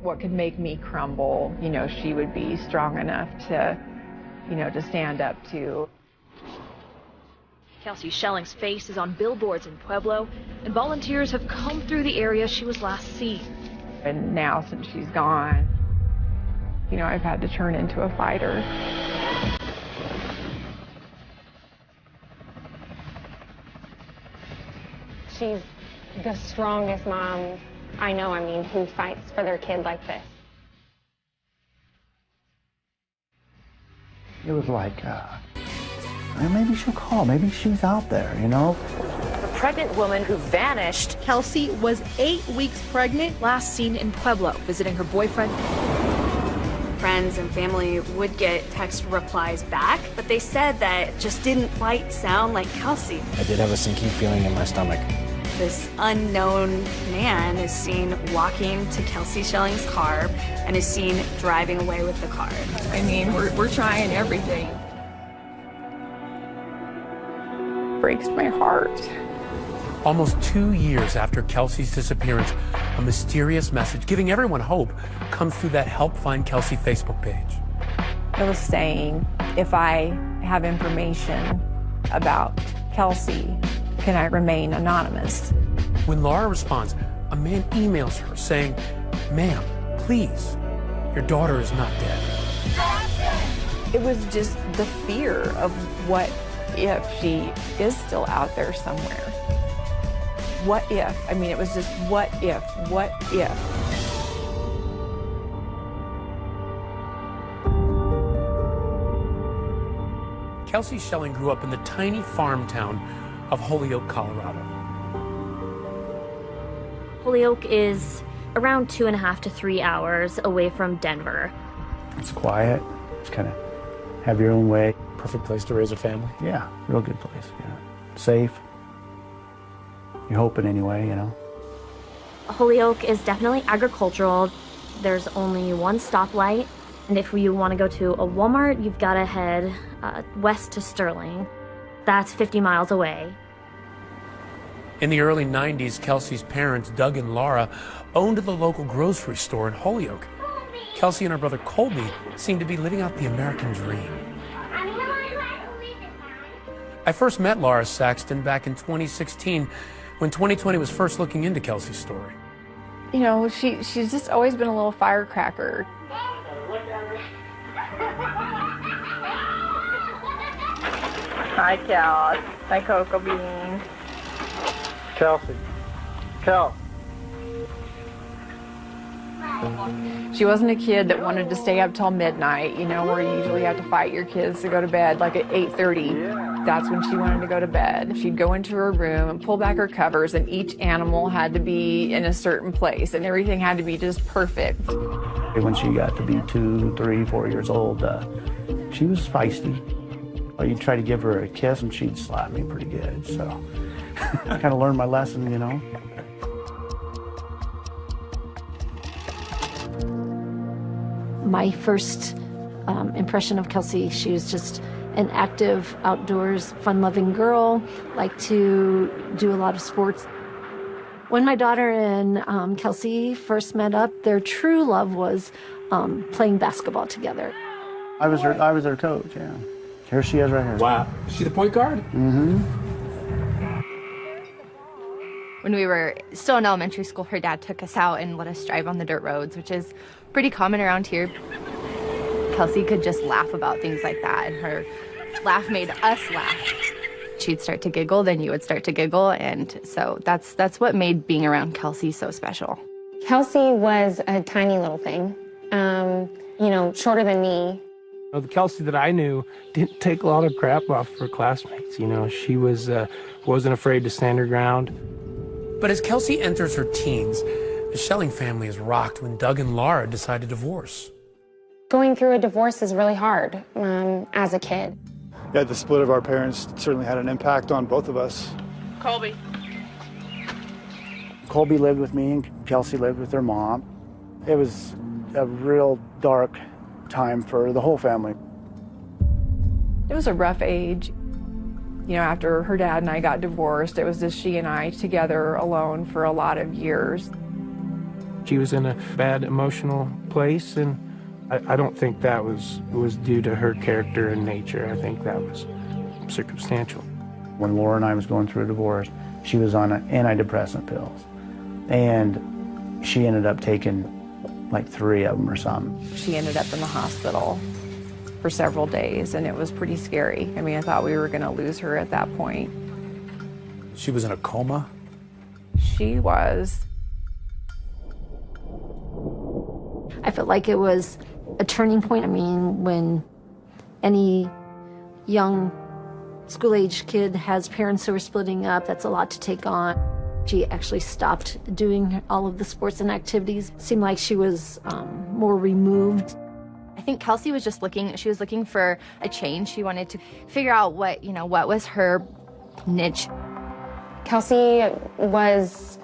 what could make me crumble, she would be strong enough to, to stand up to. Kelsie Schelling's face is on billboards in Pueblo, and volunteers have combed through the area she was last seen. And now, since she's gone, I've had to turn into a fighter. She's the strongest mom I know, who fights for their kid like this. It was like, maybe she'll call, maybe she's out there, A pregnant woman who vanished. Kelsie was 8 weeks pregnant, last seen in Pueblo, visiting her boyfriend. Friends and family would get text replies back, but they said that it just didn't quite sound like Kelsie. I did have a sinking feeling in my stomach. This unknown man is seen walking to Kelsie Schelling's car and is seen driving away with the car. We're trying everything. Breaks my heart. Almost 2 years after Kelsie's disappearance, a mysterious message giving everyone hope comes through that Help Find Kelsie Facebook page. It was saying, if I have information about Kelsie, can I remain anonymous? When Laura responds, a man emails her saying, "Ma'am, please, your daughter is not dead." It was just the fear of what if she is still out there somewhere. What if? It was just what if, what if? Kelsie Schelling grew up in the tiny farm town of Holyoke, Colorado. Holyoke is around 2.5 to 3 hours away from Denver. It's quiet, it's kind of have your own way. Perfect place to raise a family. Yeah, real good place, Safe. You're hoping anyway, Holyoke is definitely agricultural. There's only one stoplight, and if you want to go to a Walmart, you've got to head west to Sterling. That's 50 miles away. In the early 90s, Kelsie's parents, Doug and Laura, owned the local grocery store in Holyoke. Kelsie and her brother Colby seemed to be living out the American dream. I first met Laura Saxton back in 2016 when 2020 was first looking into Kelsie's story. She's just always been a little firecracker. Hi, Kel. My cocoa bean. Kelsie. Kel. She wasn't a kid that wanted to stay up till midnight, where you usually have to fight your kids to go to bed, like at 8:30. That's when she wanted to go to bed. She'd go into her room and pull back her covers, and each animal had to be in a certain place, and everything had to be just perfect. When she got to be 2, 3, 4 years old, she was feisty. You'd try to give her a kiss, and she'd slap me pretty good, so I kind of learned my lesson, My first impression of Kelsie, she was just an active, outdoors, fun-loving girl, liked to do a lot of sports. When my daughter and Kelsie first met up, their true love was playing basketball together. I was her coach, yeah. Here she is right here. Wow. Is she the point guard? Mm-hmm. When we were still in elementary school, her dad took us out and let us drive on the dirt roads, which is pretty common around here. Kelsie could just laugh about things like that, and her laugh made us laugh. She'd start to giggle, then you would start to giggle, and so that's what made being around Kelsie so special. Kelsie was a tiny little thing, shorter than me. The Kelsie that I knew didn't take a lot of crap off her classmates. She wasn't afraid to stand her ground. But as Kelsie enters her teens, the Schelling family is rocked when Doug and Laura decide to divorce. Going through a divorce is really hard as a kid. Yeah, the split of our parents certainly had an impact on both of us. Colby. Colby lived with me, and Kelsie lived with her mom. It was a real dark time for the whole family. It was a rough age. After her dad and I got divorced, it was just she and I together alone for a lot of years. She was in a bad emotional place, and I don't think that was due to her character and nature. I think that was circumstantial. When Laura and I was going through a divorce, she was on antidepressant pills, and she ended up taking like 3 of them or something. She ended up in the hospital for several days, and it was pretty scary. I mean, I thought we were going to lose her at that point. She was in a coma? She was. I felt like it was a turning point. I mean, when any young school-age kid has parents who are splitting up, that's a lot to take on. She actually stopped doing all of the sports and activities. It seemed like she was more removed. I think Kelsie was just she was looking for a change. She wanted to figure out what was her niche. Kelsie was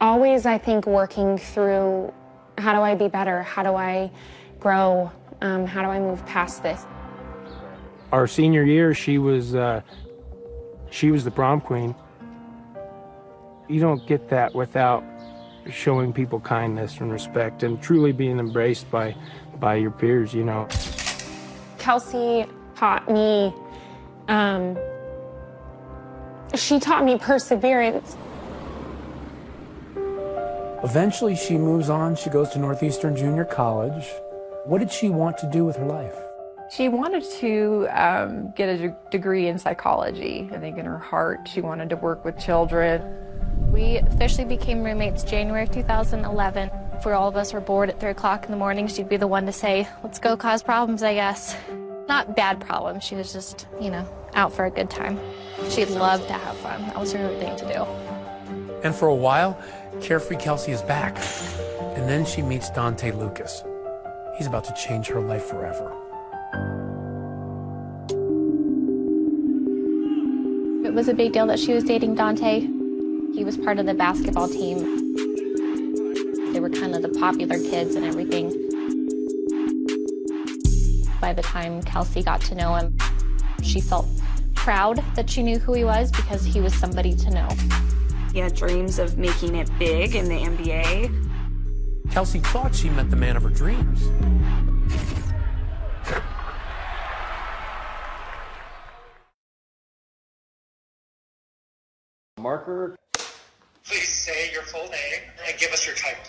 always, I think, working through, how do I be better? How do I grow? How do I move past this? Our senior year, she was the prom queen. You don't get that without showing people kindness and respect and truly being embraced by your peers, you know. Kelsie taught me, she taught me perseverance. Eventually, she moves on. She goes to Northeastern Junior College. What did she want to do with her life? She wanted to get a degree in psychology. I think in her heart, she wanted to work with children. We officially became roommates January 2011. If all of us were bored at 3 o'clock in the morning, she'd be the one to say, let's go cause problems, I guess. Not bad problems, she was just, out for a good time. She loved to have fun. That was her thing to do. And for a while, carefree Kelsie is back. And then she meets Dante Lucas. He's about to change her life forever. It was a big deal that she was dating Dante. He was part of the basketball team. They were kind of the popular kids and everything. By the time Kelsie got to know him, she felt proud that she knew who he was because he was somebody to know. He had dreams of making it big in the NBA. Kelsie thought she met the man of her dreams. Marker. Please say your full name and give us your title.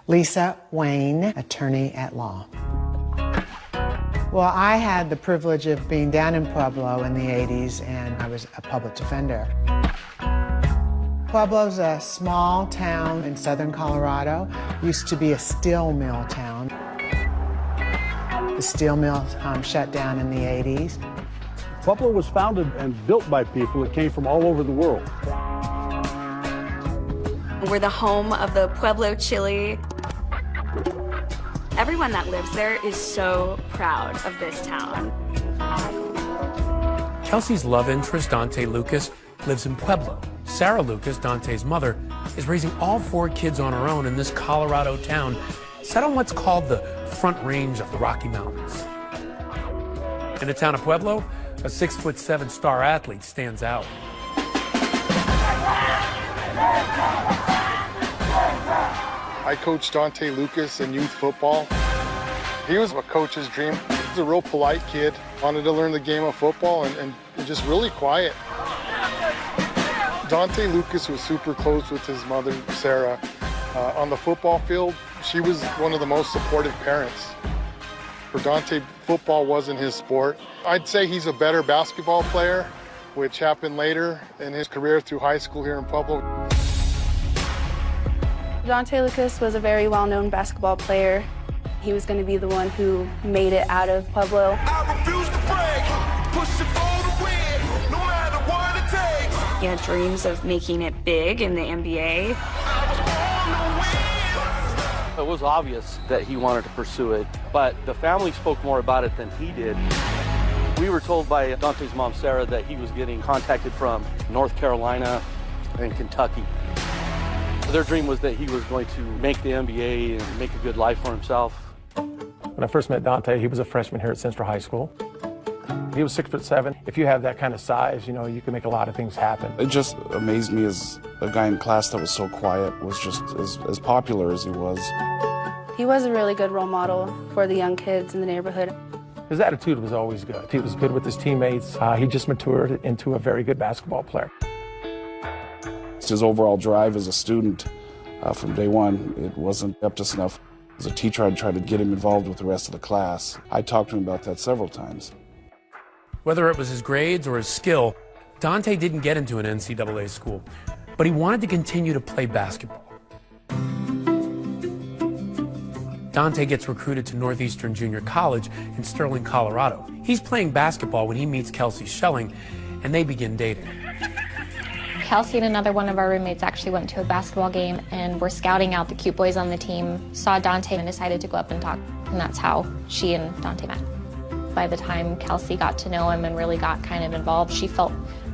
Lisa Wayne, attorney at law. Well, I had the privilege of being down in Pueblo in the 80s, and I was a public defender. Pueblo's a small town in southern Colorado. Used to be a steel mill town. The steel mill shut down in the 80s. Pueblo was founded and built by people that came from all over the world. We're the home of the Pueblo chili. Everyone that lives there is so proud of this town. Kelsie's love interest, Dante Lucas, lives in Pueblo. Sarah Lucas, Dante's mother, is raising all 4 kids on her own in this Colorado town set on what's called the Front Range of the Rocky Mountains. In the town of Pueblo, a 6'7" star athlete stands out. I coached Dante Lucas in youth football. He was a coach's dream. He was a real polite kid, wanted to learn the game of football and just really quiet. Dante Lucas was super close with his mother, Sarah. On the football field, she was one of the most supportive parents. For Dante, football wasn't his sport. I'd say he's a better basketball player, which happened later in his career through high school here in Pueblo. Dante Lucas was a very well-known basketball player. He was going to be the one who made it out of Pueblo. He had dreams of making it big in the NBA. It was obvious that he wanted to pursue it, but the family spoke more about it than he did. We were told by Dante's mom, Sarah, that he was getting contacted from North Carolina and Kentucky. Their dream was that he was going to make the NBA and make a good life for himself. When I first met Dante, he was a freshman here at Central High School. He was 6'7". If you have that kind of size, you know, you can make a lot of things happen. It just amazed me as a guy in class that was so quiet was just as popular as he was. He was a really good role model for the young kids in the neighborhood. His attitude was always good. He was good with his teammates. He just matured into a very good basketball player. His overall drive as a student from day one, it wasn't up to snuff. As a teacher, I'd try to get him involved with the rest of the class. I talked to him about that several times. Whether it was his grades or his skill, Dante didn't get into an NCAA school, but he wanted to continue to play basketball. Dante gets recruited to Northeastern Junior College in Sterling, Colorado. He's playing basketball when he meets Kelsie Schelling, and they begin dating. Kelsie and another one of our roommates actually went to a basketball game and were scouting out the cute boys on the team, saw Dante and decided to go up and talk, and that's how she and Dante met. By the time Kelsie got to know him and really got kind of involved, she felt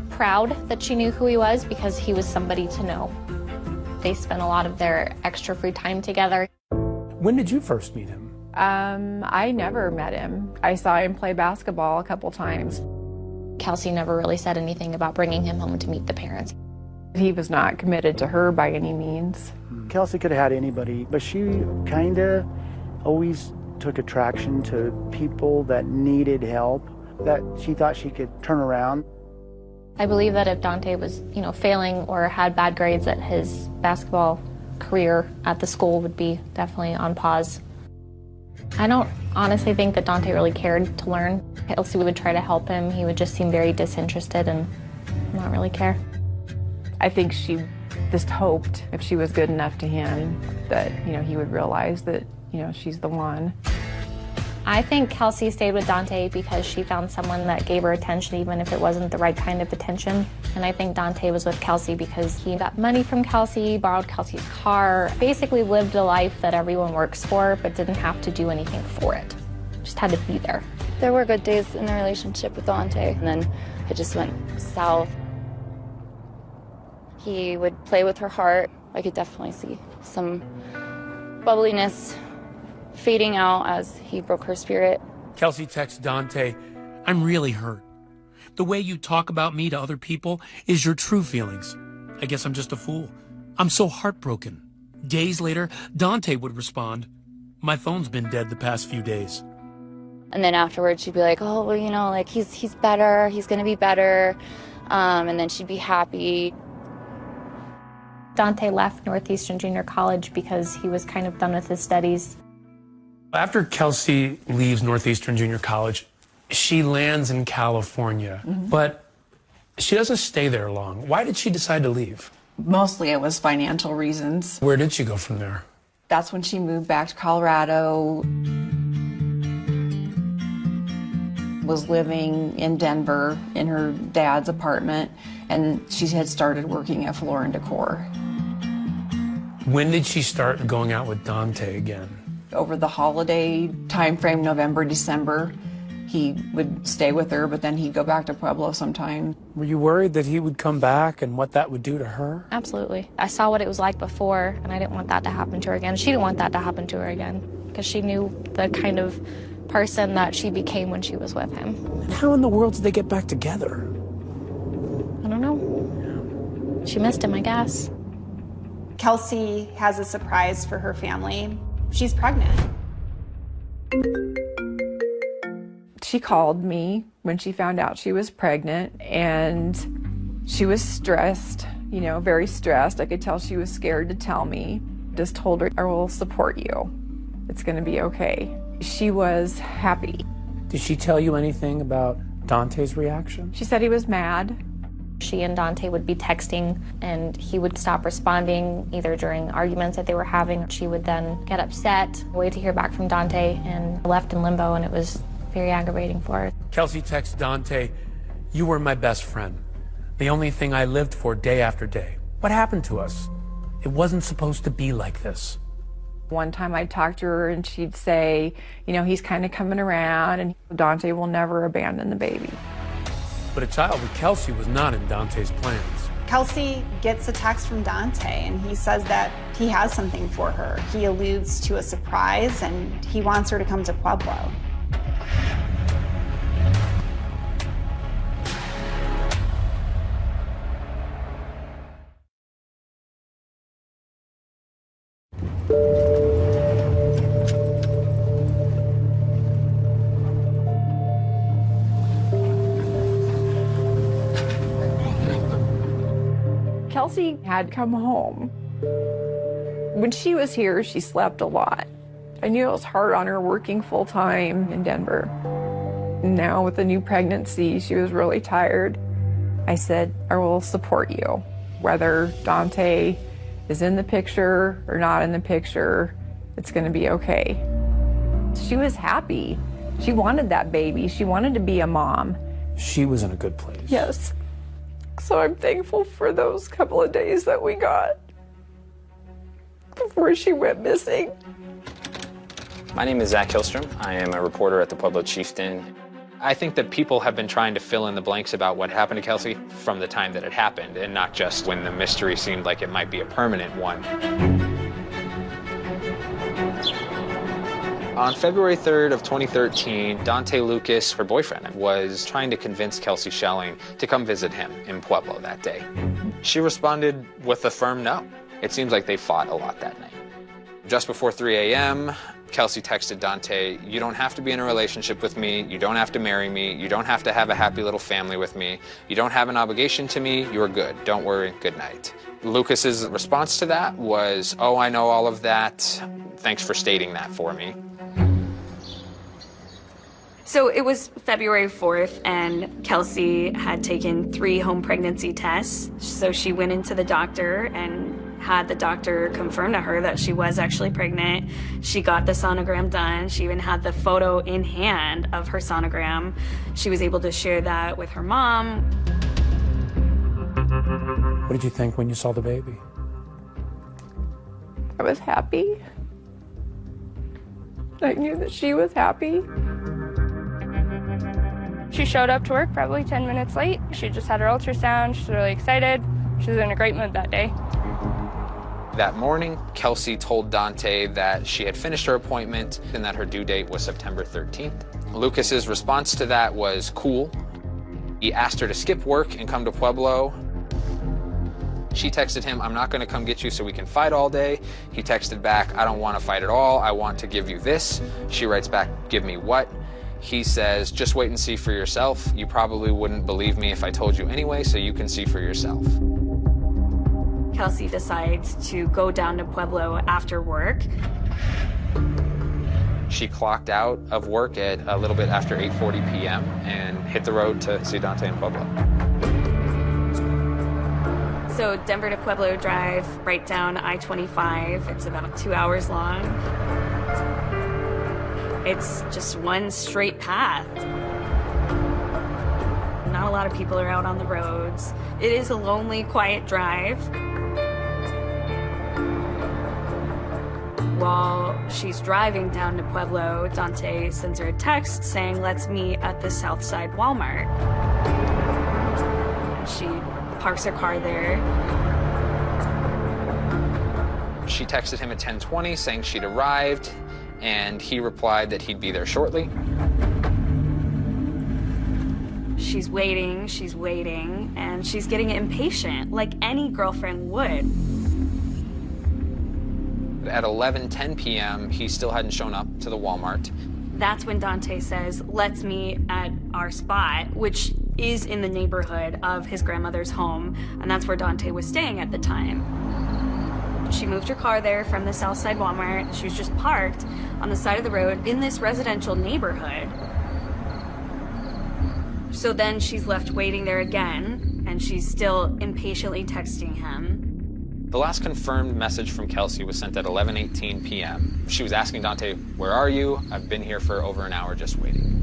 proud that she knew who he was because he was somebody to know. They spent a lot of their extra free time together. When did you first meet him? I never met him. I saw him play basketball a couple times. Kelsie never really said anything about bringing him home to meet the parents. He was not committed to her by any means. Kelsie could have had anybody, but she kind of always took attraction to people that needed help, that she thought she could turn around. I believe that if Dante was, failing or had bad grades, that his basketball career at the school would be definitely on pause. I don't honestly think that Dante really cared to learn. Kelsie would try to help him. He would just seem very disinterested and not really care. I think she just hoped if she was good enough to him that, he would realize that, she's the one. I think Kelsie stayed with Dante because she found someone that gave her attention even if it wasn't the right kind of attention. And I think Dante was with Kelsie because he got money from Kelsie, borrowed Kelsie's car, basically lived a life that everyone works for but didn't have to do anything for it. Just had to be there. There were good days in the relationship with Dante, and then it just went south. He would play with her heart. I could definitely see some bubbliness fading out as he broke her spirit. Kelsie texts Dante, "I'm really hurt. The way you talk about me to other people is your true feelings. I guess I'm just a fool. I'm so heartbroken." Days later, Dante would respond, "My phone's been dead the past few days." And then afterwards she'd be like, "Oh, well, he's better, he's gonna be better." And then she'd be happy. Dante left Northeastern Junior College because he was kind of done with his studies. After Kelsie leaves Northeastern Junior College, she lands in California, but she doesn't stay there long. Why did she decide to leave? Mostly it was financial reasons. Where did she go from there? That's when she moved back to Colorado, was living in Denver in her dad's apartment, and she had started working at Floor & Decor. When did she start going out with Dante again? Over the holiday time frame, November, December, he would stay with her, but then he'd go back to Pueblo sometime. Were you worried that he would come back and what that would do to her? Absolutely. I saw what it was like before, and I didn't want that to happen to her again. She didn't want that to happen to her again, because she knew the kind of person that she became when she was with him. And how in the world did they get back together? I don't know. She missed him, I guess. Kelsie has a surprise for her family. She's pregnant. She called me when she found out she was pregnant, and she was stressed, very stressed. I could tell she was scared to tell me. Just told her, "I will support you. It's going to be okay." She was happy. Did she tell you anything about Dante's reaction? She said he was mad. She and Dante would be texting, and he would stop responding either during arguments that they were having. She would then get upset, wait to hear back from Dante, and left in limbo, and it was very aggravating for her. Kelsie texts Dante, "You were my best friend. The only thing I lived for day after day. What happened to us? It wasn't supposed to be like this." One time I'd talk to her and she'd say, he's kind of coming around and Dante will never abandon the baby. But a child with Kelsie was not in Dante's plans. Kelsie gets a text from Dante, and he says that he has something for her. He alludes to a surprise, and he wants her to come to Pueblo. Kelsie had come home. When she was here, she slept a lot. I knew it was hard on her working full-time in Denver. Now with the new pregnancy, she was really tired. I said, I will support you. Whether Dante is in the picture or not in the picture, it's gonna be okay. She was happy. She wanted that baby. She wanted to be a mom. She was in a good place. Yes. So I'm thankful for those couple of days that we got before she went missing. My name is Zach Hillstrom. I am a reporter at the Pueblo Chieftain. I think that people have been trying to fill in the blanks about what happened to Kelsie from the time that it happened, and not just when the mystery seemed like it might be a permanent one. On February 3rd of 2013, Dante Lucas, her boyfriend, was trying to convince Kelsie Schelling to come visit him in Pueblo that day. She responded with a firm no. It seems like they fought a lot that night. Just before 3 a.m., Kelsie texted Dante, "You don't have to be in a relationship with me. You don't have to marry me. You don't have to have a happy little family with me. You don't have an obligation to me. You're good. Don't worry. Good night." Lucas's response to that was, "Oh, I know all of that. Thanks for stating that for me." So it was February 4th, and Kelsie had taken 3 home pregnancy tests. So she went into the doctor and had the doctor confirm to her that she was actually pregnant. She got the sonogram done. She even had the photo in hand of her sonogram. She was able to share that with her mom. What did you think when you saw the baby? I was happy. I knew that she was happy. She showed up to work probably 10 minutes late. She just had her ultrasound. She was really excited. She was in a great mood that day. That morning, Kelsie told Dante that she had finished her appointment and that her due date was September 13th. Lucas's response to that was cool. He asked her to skip work and come to Pueblo. She texted him, "I'm not going to come get you so we can fight all day." He texted back, "I don't want to fight at all. I want to give you this." She writes back, "Give me what?" He says, "Just wait and see for yourself. You probably wouldn't believe me if I told you anyway, so you can see for yourself." Kelsie decides to go down to Pueblo after work. She clocked out of work at a little bit after 8:40 p.m. and hit the road to see Dante in Pueblo. So Denver to Pueblo drive right down I-25. It's about 2 hours long. It's just one straight path. Not a lot of people are out on the roads. It is a lonely, quiet drive. While she's driving down to Pueblo, Dante sends her a text saying, "Let's meet at the Southside Walmart." She parks her car there. She texted him at 10:20 saying she'd arrived, and he replied that he'd be there shortly. She's waiting, and she's getting impatient, like any girlfriend would. At 11:10 p.m., he still hadn't shown up to the Walmart. That's when Dante says, "Let's meet at our spot," which is in the neighborhood of his grandmother's home, and that's where Dante was staying at the time. She moved her car there from the Southside Walmart. She was just parked on the side of the road in this residential neighborhood. So then she's left waiting there again, and she's still impatiently texting him. The last confirmed message from Kelsie was sent at 11:18 p.m. She was asking Dante, "Where are you? I've been here for over an hour just waiting."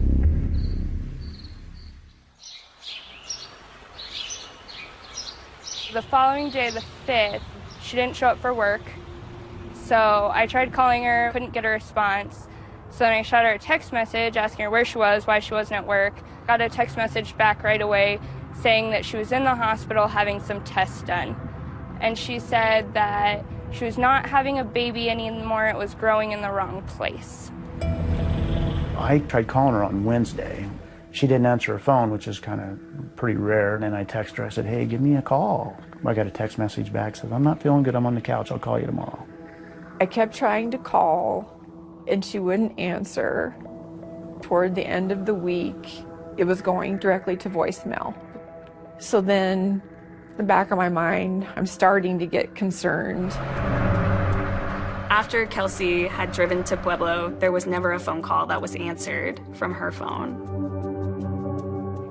The following day, the 5th, she didn't show up for work. So I tried calling her, couldn't get a response. So then I shot her a text message asking her where she was, why she wasn't at work. Got a text message back right away saying that she was in the hospital having some tests done. And she said that she was not having a baby anymore, it was growing in the wrong place. I tried calling her on Wednesday. She didn't answer her phone, which is kind of pretty rare. And then I texted her, I said, "Hey, give me a call." I got a text message back, said, "I'm not feeling good, I'm on the couch, I'll call you tomorrow." I kept trying to call, and she wouldn't answer. Toward the end of the week, it was going directly to voicemail. So then, in the back of my mind, I'm starting to get concerned. After Kelsie had driven to Pueblo, there was never a phone call that was answered from her phone.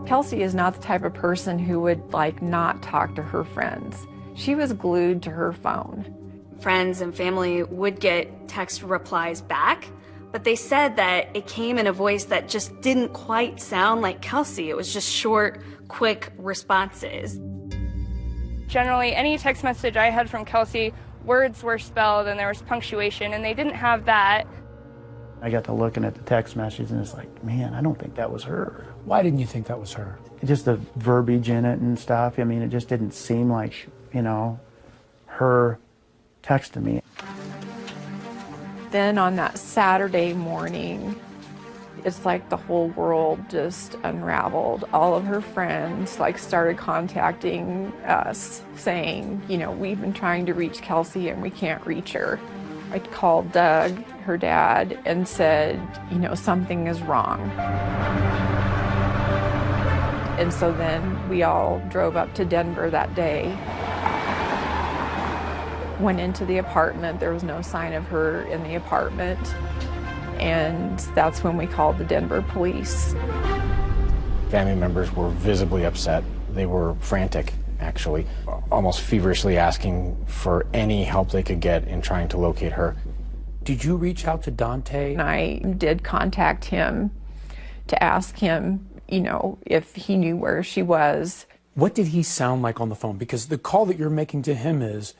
Kelsie is not the type of person who would not talk to her friends. She was glued to her phone. Friends and family would get text replies back, but they said that it came in a voice that just didn't quite sound like Kelsie. It was just short, quick responses. Generally, any text message I had from Kelsie, words were spelled and there was punctuation, and they didn't have that. I got to looking at the text message and it's like, man, I don't think that was her. Why didn't you think that was her? Just the verbiage in it and stuff. I mean, it just didn't seem like, her texting me. Then on that Saturday morning, it's like the whole world just unraveled. All of her friends started contacting us saying, we've been trying to reach Kelsie and we can't reach her. I called Doug, her dad, and said, something is wrong. And so then we all drove up to Denver that day. Went into the apartment. There was no sign of her in the apartment. And that's when we called the Denver police. Family members were visibly upset. They were frantic, actually, almost feverishly asking for any help they could get in trying to locate her. Did you reach out to Dante? And I did contact him to ask him, if he knew where she was. What did he sound like on the phone? Because the call that you're making to him is,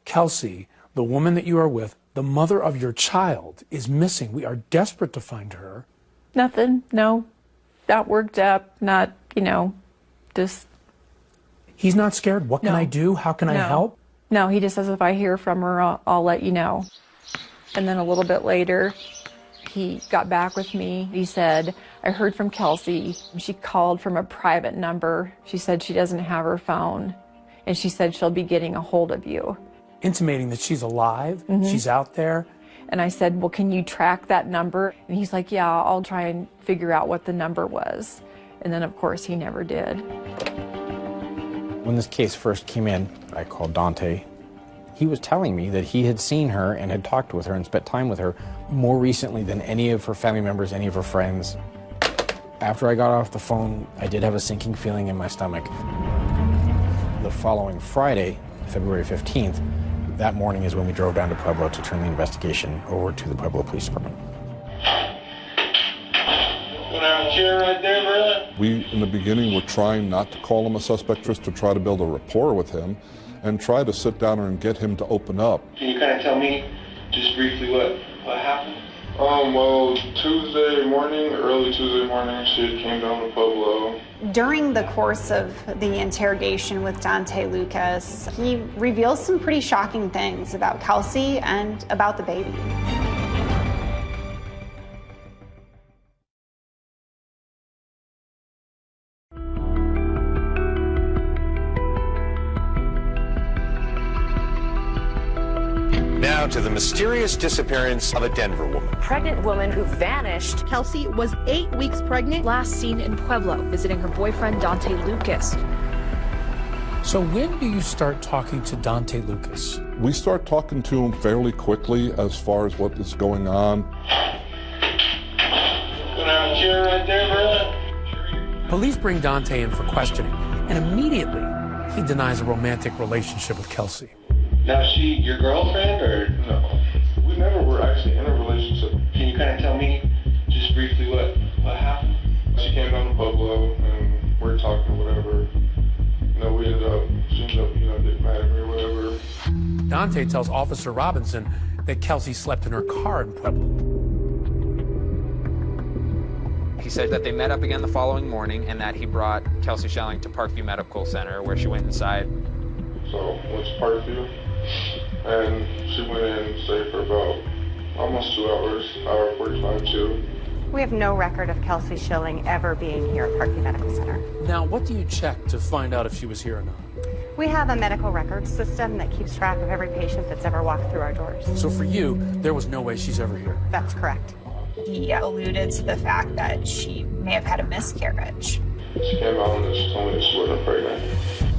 Kelsie, the woman that you are with, the mother of your child, is missing. We are desperate to find her. Nothing, no. Not worked up, not, just... He's not scared? What can I do? How can I help? No, he just says if I hear from her, I'll let you know. And then a little bit later, he got back with me. He said, I heard from Kelsie. She called from a private number. She said she doesn't have her phone. And she said she'll be getting a hold of you. Intimating that she's alive, she's out there. And I said, well, can you track that number? And he's like, yeah, I'll try and figure out what the number was. And then, of course, he never did. When this case first came in, I called Dante. He was telling me that he had seen her and had talked with her and spent time with her more recently than any of her family members, any of her friends. After I got off the phone, I did have a sinking feeling in my stomach. The following Friday, February 15th, that morning is when we drove down to Pueblo to turn the investigation over to the Pueblo Police Department. We, in the beginning, were trying not to call him a suspect, just to try to build a rapport with him and try to sit down and get him to open up. Can you kind of tell me just briefly what happened? Well, early Tuesday morning, she came down to Pueblo. During the course of the interrogation with Dante Lucas, he reveals some pretty shocking things about Kelsie and about the baby. Now to the mysterious disappearance of a Denver woman. Pregnant woman who vanished. Kelsie was 8 weeks pregnant. Last seen in Pueblo, visiting her boyfriend Dante Lucas. So when do you start talking to Dante Lucas? We start talking to him fairly quickly as far as what is going on. Police bring Dante in for questioning, and immediately he denies a romantic relationship with Kelsie. Now, is she your girlfriend, or no? We never were actually in a relationship. Can you kind of tell me just briefly what happened? She came down to Pueblo and we're talking whatever. She ended up, getting mad at me or whatever. Dante tells Officer Robinson that Kelsie slept in her car in Pueblo. He said that they met up again the following morning and that he brought Kelsie Schelling to Parkview Medical Center, where she went inside. So went to Parkview, and she went in and stayed for about almost 2 hours, hour 45 too. We have no record of Kelsie Schelling ever being here at Parkview Medical Center. Now, what do you check to find out if she was here or not? We have a medical records system that keeps track of every patient that's ever walked through our doors. So for you, there was no way she's ever here. That's correct. He alluded to the fact that she may have had a miscarriage. She came out and she told me that she wasn't pregnant.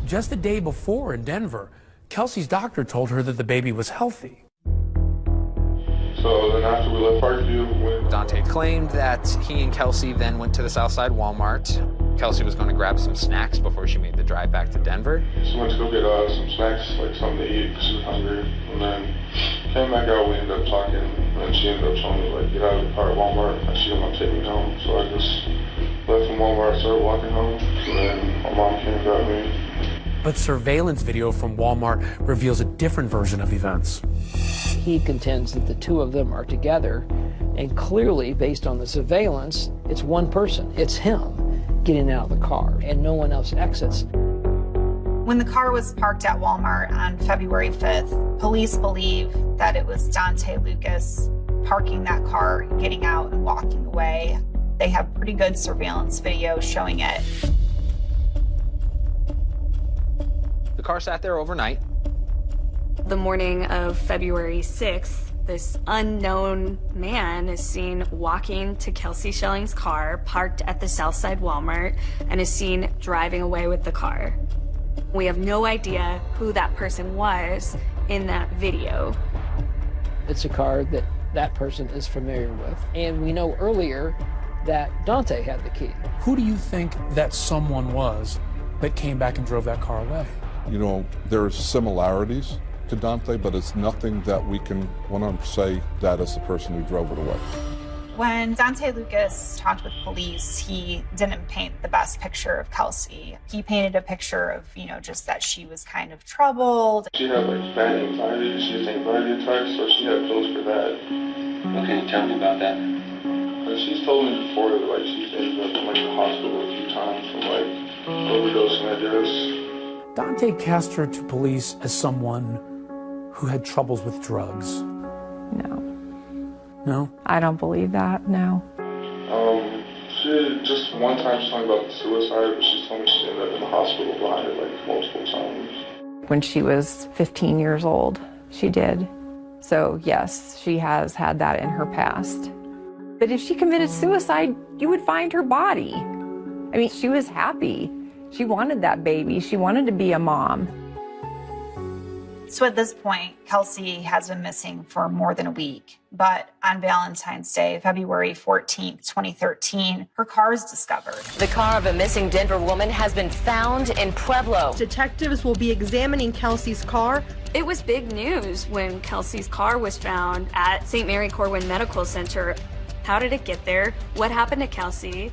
Just the day before in Denver, Kelsie's doctor told her that the baby was healthy. So then after we left Parkview, Dante claimed that he and Kelsie then went to the Southside Walmart. Kelsie was going to grab some snacks before she made the drive back to Denver. She went to go get some snacks, like something to eat, because she was hungry. And then came back out, we ended up talking, and she ended up telling me, like, get out of the car at Walmart, and she didn't want to take me home. So I just left from Walmart, started walking home, and then my mom came and got me. But surveillance video from Walmart reveals a different version of events. He contends that the two of them are together, and clearly, based on the surveillance, it's one person. It's him getting out of the car, and no one else exits. When the car was parked at Walmart on February 5th, police believe that it was Dante Lucas parking that car, getting out and walking away. They have pretty good surveillance video showing it. The car sat there overnight. The morning of February 6th, this unknown man is seen walking to Kelsie Schelling's car, parked at the Southside Walmart, and is seen driving away with the car. We have no idea who that person was in that video. It's a car that that person is familiar with. And we know earlier that Dante had the key. Who do you think that someone was that came back and drove that car away? You know, there's similarities to Dante, but it's nothing that we can 100% say that is the person who drove it away. When Dante Lucas talked with police, he didn't paint the best picture of Kelsie. He painted a picture of, just that she was kind of troubled. She had like bad anxiety, she has anxiety attacks, so she had pills for that. What can you tell me about that? She's told me before that like she's ended up in like the hospital a few times from like overdosing, I guess. Dante cast her to police as someone who had troubles with drugs. No? I don't believe that, no. She just one time she told me about suicide, but she told me she ended up in the hospital behind it like multiple times. When she was 15 years old, she did. So yes, she has had that in her past. But if she committed suicide, you would find her body. I mean, she was happy. She wanted that baby. She wanted to be a mom. So at this point, Kelsie has been missing for more than a week. But on Valentine's Day, February 14th, 2013, her car is discovered. The car of a missing Denver woman has been found in Pueblo. Detectives will be examining Kelsie's car. It was big news when Kelsie's car was found at St. Mary Corwin Medical Center. How did it get there? What happened to Kelsie?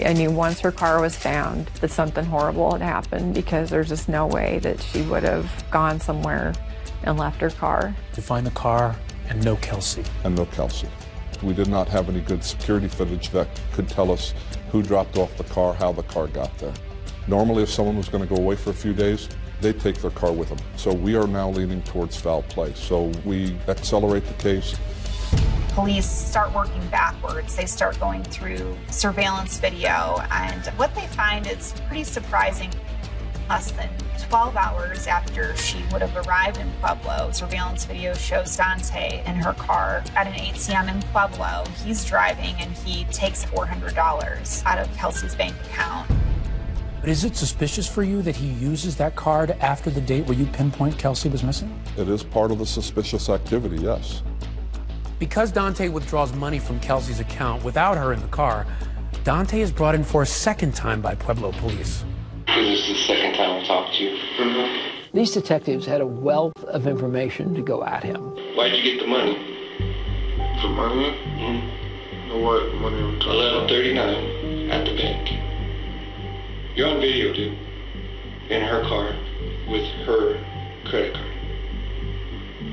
I knew once her car was found that something horrible had happened, because there's just no way that she would have gone somewhere and left her car. To find the car and no Kelsie. And no Kelsie. We did not have any good security footage that could tell us who dropped off the car, how the car got there. Normally, if someone was going to go away for a few days, they'd take their car with them. So we are now leaning towards foul play. So we accelerate the case. Police start working backwards. They start going through surveillance video, and what they find is pretty surprising. Less than 12 hours after she would have arrived in Pueblo, surveillance video shows Dante in her car at an ATM in Pueblo. He's driving and he takes $400 out of Kelsie's bank account. But is it suspicious for you that he uses that card after the date where you pinpoint Kelsie was missing? It is part of the suspicious activity, yes. Because Dante withdraws money from Kelsie's account without her in the car, Dante is brought in for a second time by Pueblo police. This is the second time I talked to you. Mm-hmm. These detectives had a wealth of information to go at him. Why'd you get the money? The money? Mm-hmm. What money are we talking about? $11.39 at the bank. You're on video, dude. In her car with her credit card.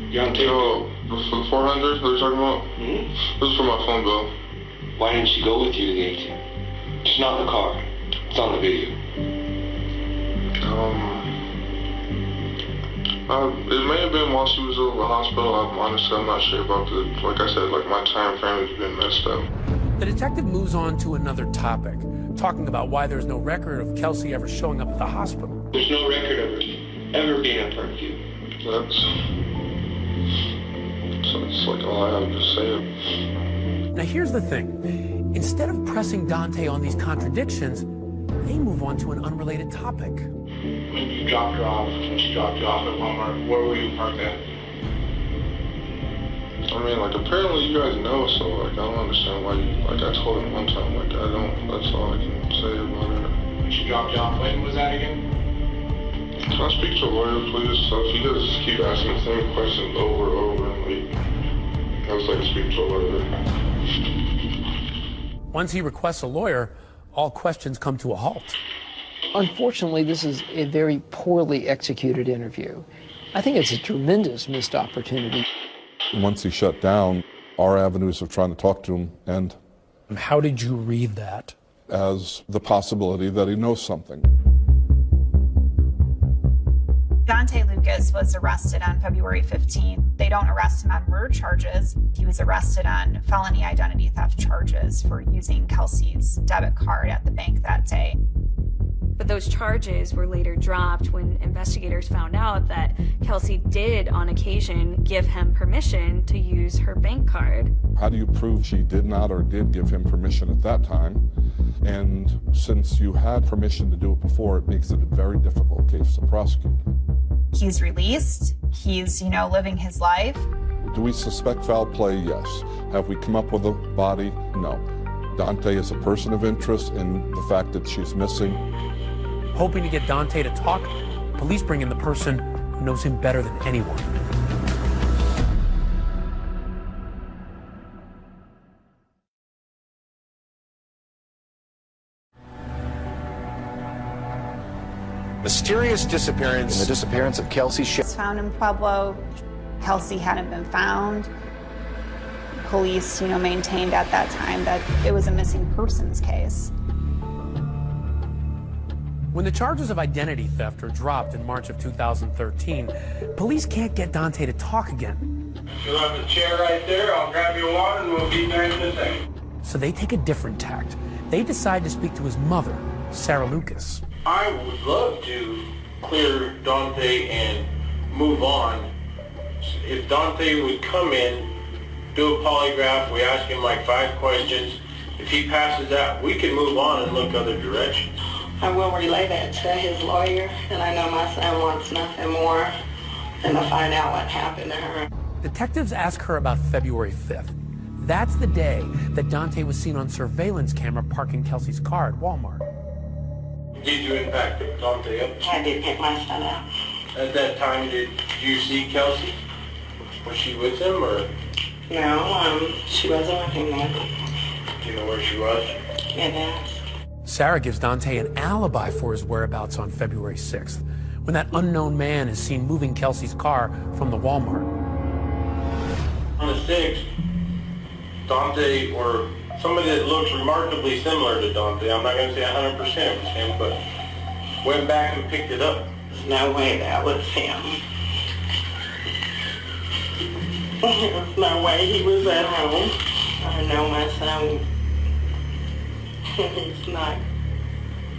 You're on tape. No, this is for the 400 that you're talking about? Mm-hmm. This is for my phone bill. Why didn't she go with you to the ATM? It's not in the car. It's on the video. It may have been while she was over the hospital. I'm not sure about the, like I said, like my time frame has been messed up. The detective moves on to another topic, talking about why there's no record of Kelsie ever showing up at the hospital. There's no record of her ever being at Parkview. That's like all I have to say. Now here's the thing. Instead of pressing Dante on these contradictions, they move on to an unrelated topic. When you dropped her off, when she dropped you off at Walmart, where were you parked at? I mean, like, apparently you guys know, so, like, I don't understand why you, like, I told him one time, like, I don't, that's all I can say about it. When she dropped you off, when was that again? Can I speak to a lawyer, please? So if you guys just keep asking the same questions over and over, and, like, I was like, speak to a lawyer. Once he requests a lawyer, all questions come to a halt. Unfortunately, this is a very poorly executed interview. I think it's a tremendous missed opportunity. Once he shut down, our avenues of trying to talk to him end. How did you read that? As the possibility that he knows something. Dante Lucas was arrested on February 15th. They don't arrest him on murder charges. He was arrested on felony identity theft charges for using Kelsie's debit card at the bank that day. But those charges were later dropped when investigators found out that Kelsie did, on occasion, give him permission to use her bank card. How do you prove she did not or did give him permission at that time? And since you had permission to do it before, it makes it a very difficult case to prosecute. He's released. He's, living his life. Do we suspect foul play? Yes. Have we come up with a body? No. Dante is a person of interest in the fact that she's missing. Hoping to get Dante to talk, police bring in the person who knows him better than anyone. Mysterious disappearance. And the disappearance of Kelsie. Was found in Pueblo. Kelsie hadn't been found. Police, maintained at that time that it was a missing persons case. When the charges of identity theft are dropped in March of 2013, police can't get Dante to talk again. You'll have a chair right there. I'll grab your water and we'll be back in a second. So they take a different tact. They decide to speak to his mother, Sarah Lucas. I would love to clear Dante and move on. If Dante would come in, do a polygraph, we ask him like 5 questions. If he passes that, we can move on and look other directions. I will relay that to his lawyer, and I know my son wants nothing more than to find out what happened to her. Detectives ask her about February 5th. That's the day that Dante was seen on surveillance camera parking Kelsie's car at Walmart. Did you in fact pick Dante up? I did pick my son up. At that time, did you see Kelsie? Was she with him, or? No, she wasn't with him then. Do you know where she was? Yes. Sarah gives Dante an alibi for his whereabouts on February 6th, when that unknown man is seen moving Kelsie's car from the Walmart. On the 6th, Dante, or somebody that looks remarkably similar to Dante, I'm not going to say 100% was him, but went back and picked it up. There's no way that was him. There's no way he was at home. I know my son. He's not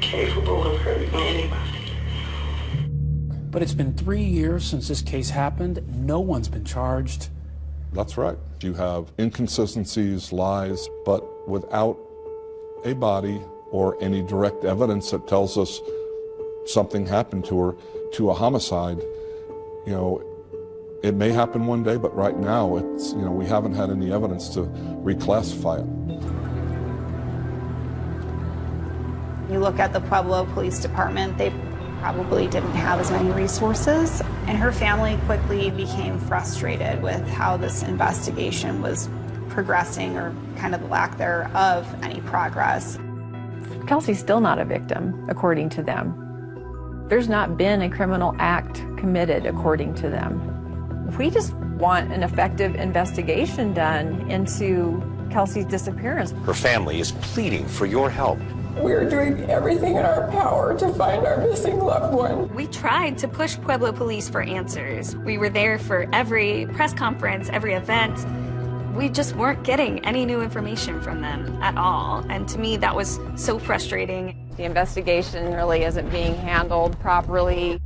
capable of hurting anybody. But it's been 3 years since this case happened. No one's been charged. That's right. You have inconsistencies, lies, but without a body or any direct evidence that tells us something happened to her, to a homicide, it may happen one day, but right now it's, we haven't had any evidence to reclassify it. You look at the Pueblo Police Department, they probably didn't have as many resources, and her family quickly became frustrated with how this investigation was progressing, or kind of the lack thereof any progress. Kelsie's still not a victim, according to them. There's not been a criminal act committed, according to them. We just want an effective investigation done into Kelsie's disappearance. Her family is pleading for your help. We're doing everything in our power to find our missing loved one. We tried to push Pueblo Police for answers. We were there for every press conference, every event, We just weren't getting any new information from them at all. And to me, that was so frustrating. The investigation really isn't being handled properly.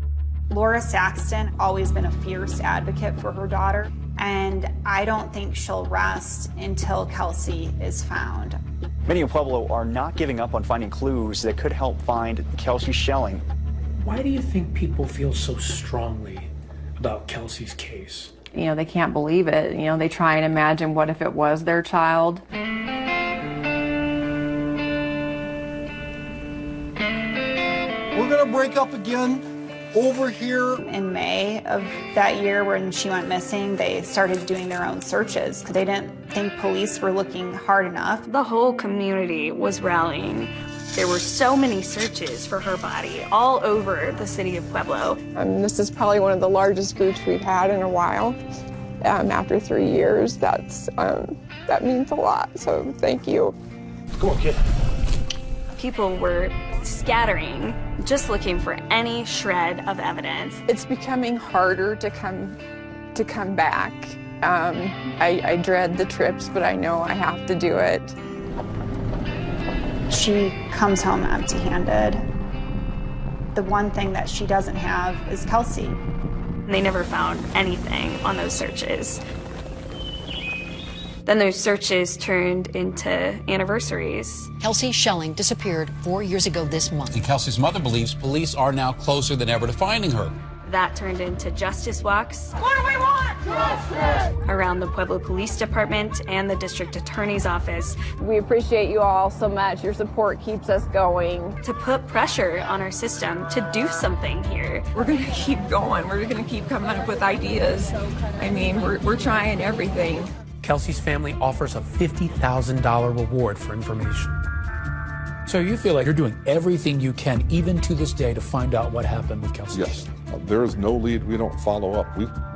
Laura Saxton always been a fierce advocate for her daughter, and I don't think she'll rest until Kelsie is found. Many in Pueblo are not giving up on finding clues that could help find Kelsie Schelling. Why do you think people feel so strongly about Kelsie's case? You know, they can't believe it. You know, they try and imagine what if it was their child. We're gonna break up again over here. In May of that year when she went missing, they started doing their own searches because they didn't think police were looking hard enough. The whole community was rallying. There were so many searches for her body all over the city of Pueblo. This is probably one of the largest groups we've had in a while. After 3 years, that means a lot, so thank you. Come on, kid. People were scattering, just looking for any shred of evidence. It's becoming harder to come back. I dread the trips, but I know I have to do it. She comes home empty-handed. The one thing that she doesn't have is Kelsie. They never found anything on those searches. Then those searches turned into anniversaries. Kelsie Schelling disappeared 4 years ago this month. And Kelsie's mother believes police are now closer than ever to finding her. That turned into justice walks. What do we want? Justice! Around the Pueblo Police Department and the District Attorney's Office. We appreciate you all so much. Your support keeps us going. To put pressure on our system to do something here. We're going to keep going. We're going to keep coming up with ideas. I mean, we're trying everything. Kelsie's family offers a $50,000 reward for information. So you feel like you're doing everything you can, even to this day, to find out what happened with Kelsie? Yes. There is no lead we don't follow up.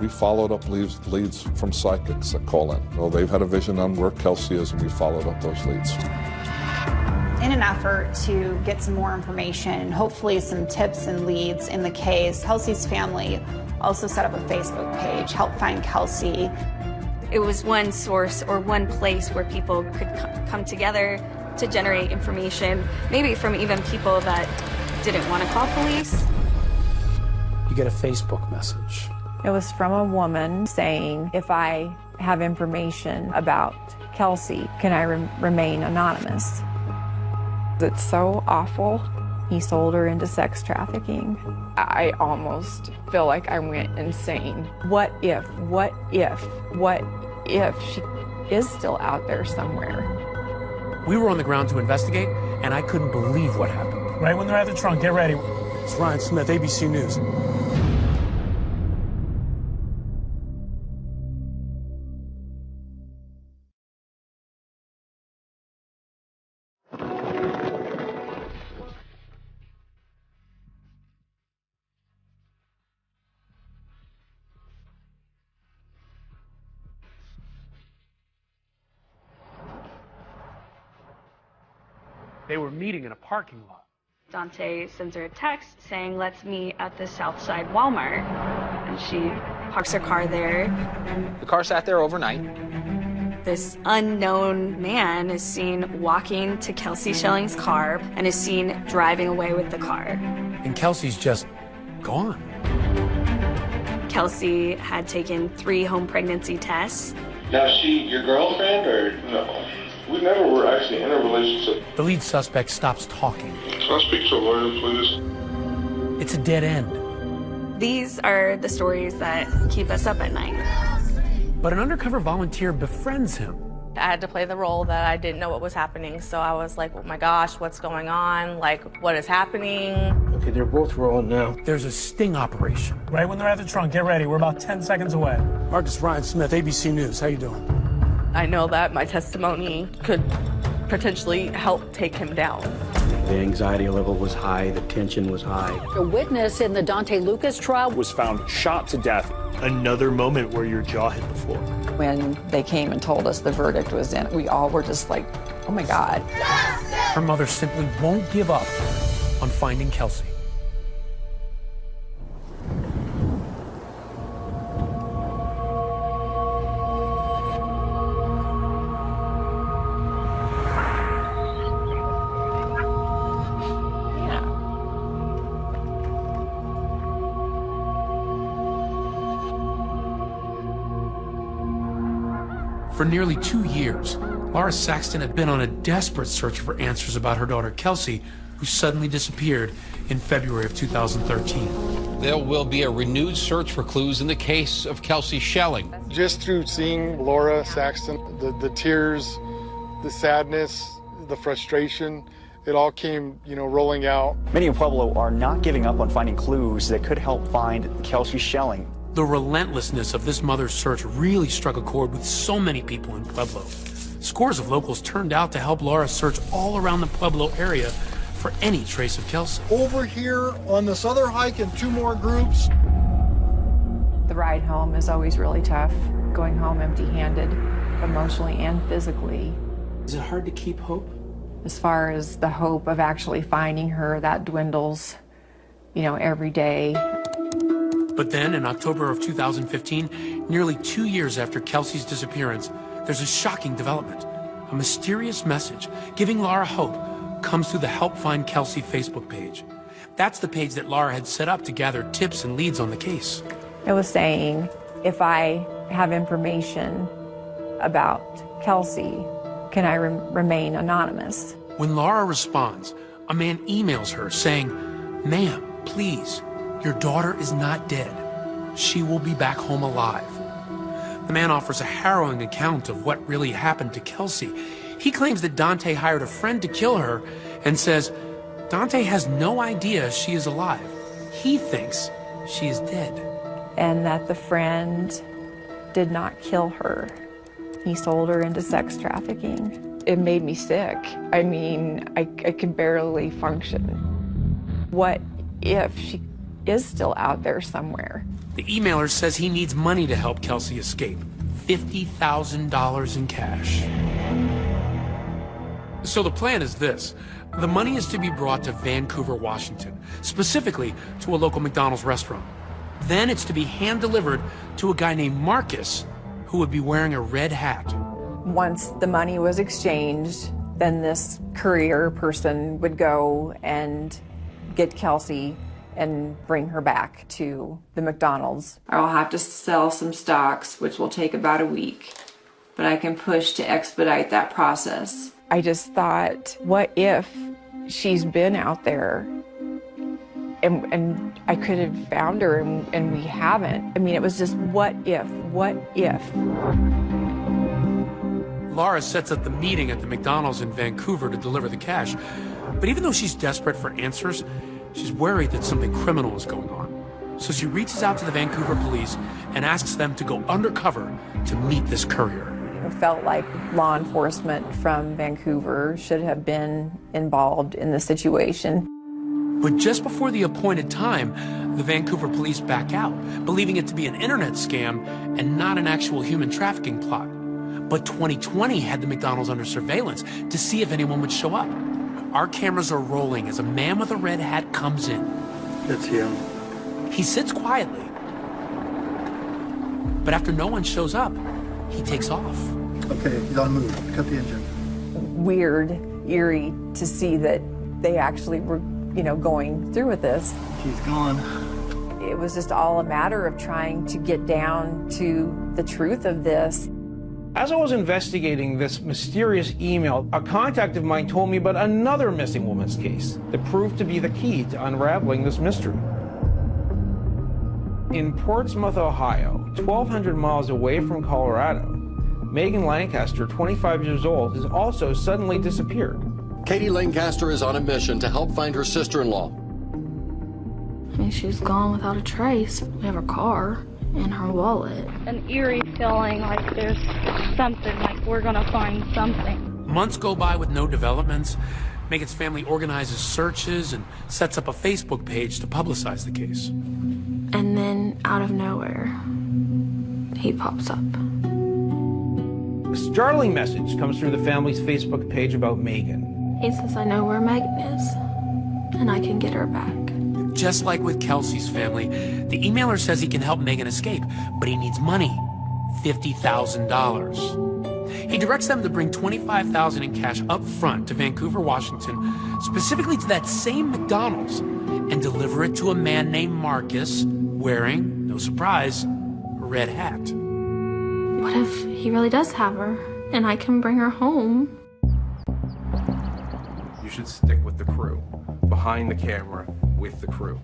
We followed up leads from psychics that call in. Well, they've had a vision on where Kelsie is, and we followed up those leads. In an effort to get some more information, hopefully some tips and leads in the case, Kelsie's family also set up a Facebook page, Help Find Kelsie. It was one source or one place where people could come together to generate information, maybe from even people that didn't want to call police. You get a Facebook message. It was from a woman saying, if I have information about Kelsie, can I remain anonymous? It's so awful. He sold her into sex trafficking. I almost feel like I went insane. What if she is still out there somewhere? We were on the ground to investigate, and I couldn't believe what happened. Right when they're at the trunk, get ready. It's Ryan Smith, ABC News. They were meeting in a parking lot. Dante sends her a text saying, let's meet at the Southside Walmart. And she parks her car there. The car sat there overnight. This unknown man is seen walking to Kelsie Schelling's car and is seen driving away with the car. And Kelsie's just gone. Kelsie had taken 3 home pregnancy tests. Now, is she your girlfriend or no? We never were actually in a relationship. The lead suspect stops talking. Can I speak to a lawyer, please? It's a dead end. These are the stories that keep us up at night. But an undercover volunteer befriends him. I had to play the role that I didn't know what was happening, so I was like, oh my gosh, what's going on? Like, what is happening? Okay, they're both rolling now. There's a sting operation. Right when they're at the trunk, get ready. We're about 10 seconds away. Marcus Ryan Smith, ABC News. How you doing? I know that my testimony could potentially help take him down. The anxiety level was high, the tension was high. A witness in the Dante Lucas trial Was found shot to death. Another moment where your jaw hit the floor. When they came and told us the verdict was in, we all were just like, oh my God. Her mother simply won't give up on finding Kelsie. For nearly 2 years, Laura Saxton had been on a desperate search for answers about her daughter Kelsie, who suddenly disappeared in February of 2013. There will be a renewed search for clues in the case of Kelsie Schelling. Just through seeing Laura Saxton, the tears, the sadness, the frustration, it all came, rolling out. Many in Pueblo are not giving up on finding clues that could help find Kelsie Schelling. The relentlessness of this mother's search really struck a chord with so many people in Pueblo. Scores of locals turned out to help Laura search all around the Pueblo area for any trace of Kelsie. Over here on this other hike and 2 more groups. The ride home is always really tough, going home empty-handed, emotionally and physically. Is it hard to keep hope? As far as the hope of actually finding her, that dwindles, every day. But then, in October of 2015, nearly 2 years after Kelsie's disappearance, there's a shocking development. A mysterious message giving Laura hope comes through the Help Find Kelsie Facebook page. That's the page that Laura had set up to gather tips and leads on the case. It was saying, if I have information about Kelsie, can I remain anonymous? When Laura responds, a man emails her saying, "Ma'am, please, your daughter is not dead. She will be back home alive." The man offers a harrowing account of what really happened to Kelsie. He claims that Dante hired a friend to kill her and says Dante has no idea she is alive. He thinks she is dead. And that the friend did not kill her. He sold her into sex trafficking. It made me sick. I mean, I could barely function. What if she is still out there somewhere? The emailer says he needs money to help Kelsie escape. $50,000 in cash. So the plan is this. The money is to be brought to Vancouver, Washington, specifically to a local McDonald's restaurant. Then it's to be hand-delivered to a guy named Marcus, who would be wearing a red hat. Once the money was exchanged, then this courier person would go and get Kelsie and bring her back to the McDonald's. I'll have to sell some stocks, which will take about a week, but I can push to expedite that process. I just thought, what if she's been out there and I could have found her and we haven't? I mean, it was just what if? Laura sets up the meeting at the McDonald's in Vancouver to deliver the cash. But even though she's desperate for answers, she's worried that something criminal is going on. So she reaches out to the Vancouver police and asks them to go undercover to meet this courier. It felt like law enforcement from Vancouver should have been involved in the situation. But just before the appointed time, the Vancouver police back out, believing it to be an internet scam and not an actual human trafficking plot. But 2020 had the McDonald's under surveillance to see if anyone would show up. Our cameras are rolling as a man with a red hat comes in. That's him. He sits quietly. But after no one shows up, he takes off. Okay, he's on move. Cut the engine. Weird, eerie to see that they actually were, going through with this. She's gone. It was just all a matter of trying to get down to the truth of this. As I was investigating this mysterious email, a contact of mine told me about another missing woman's case that proved to be the key to unraveling this mystery. In Portsmouth, Ohio, 1,200 miles away from Colorado, Megan Lancaster, 25 years old, has also suddenly disappeared. Katie Lancaster is on a mission to help find her sister-in-law. She's gone without a trace. We have her car and her wallet. An eerie feeling like there's something, like we're gonna find something. Months go by with no developments. Megan's family organizes searches and sets up a Facebook page to publicize the case. And then, out of nowhere, he pops up. A startling message comes through the family's Facebook page about Megan. He says, I know where Megan is, and I can get her back. Just like with Kelsie's family, the emailer says he can help Megan escape, but he needs money, $50,000. He directs them to bring $25,000 in cash up front to Vancouver, Washington, specifically to that same McDonald's, and deliver it to a man named Marcus, wearing, no surprise, a red hat. What if he really does have her and I can bring her home? You should stick with the crew, behind the camera, with the crew.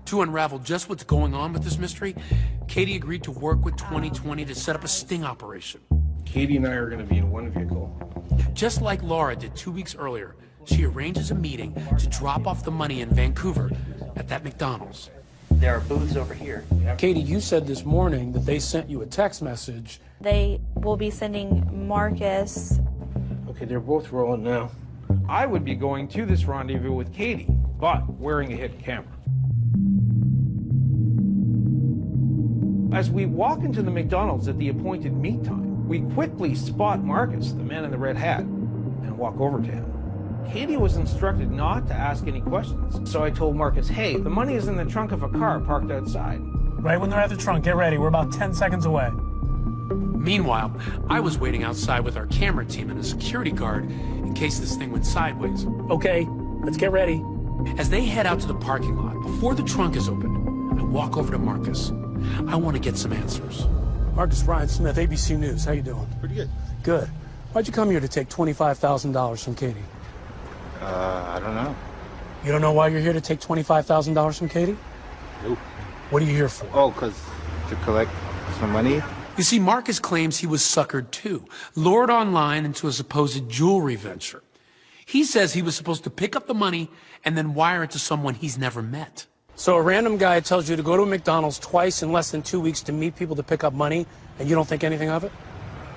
To unravel just what's going on with this mystery, Katie agreed to work with 2020 to set up a sting operation. Katie and I are going to be in one vehicle. Just like Laura did 2 weeks earlier, she arranges a meeting to drop off the money in Vancouver at that McDonald's. There are booths over here. Katie, you said this morning that they sent you a text message. They will be sending Marcus. Okay, they're both rolling now. I would be going to this rendezvous with Katie, but wearing a hidden camera. As we walk into the McDonald's at the appointed meet time, we quickly spot Marcus, the man in the red hat, and walk over to him. Katie was instructed not to ask any questions, so I told Marcus, hey, the money is in the trunk of a car parked outside. Right when they're at the trunk, get ready. We're about 10 seconds away. Meanwhile, I was waiting outside with our camera team and a security guard in case this thing went sideways. Okay, let's get ready. As they head out to the parking lot, before the trunk is opened, I walk over to Marcus. I want to get some answers. Marcus, Ryan Smith, ABC News. How you doing? Pretty good. Good. Why'd you come here to take $25,000 from Katie? I don't know. You don't know why you're here to take $25,000 from Katie? Nope. What are you here for? Oh, because to collect some money. You see, Marcus claims he was suckered too, lured online into a supposed jewelry venture. He says he was supposed to pick up the money and then wire it to someone he's never met. So a random guy tells you to go to McDonald's twice in less than 2 weeks to meet people to pick up money, and you don't think anything of it?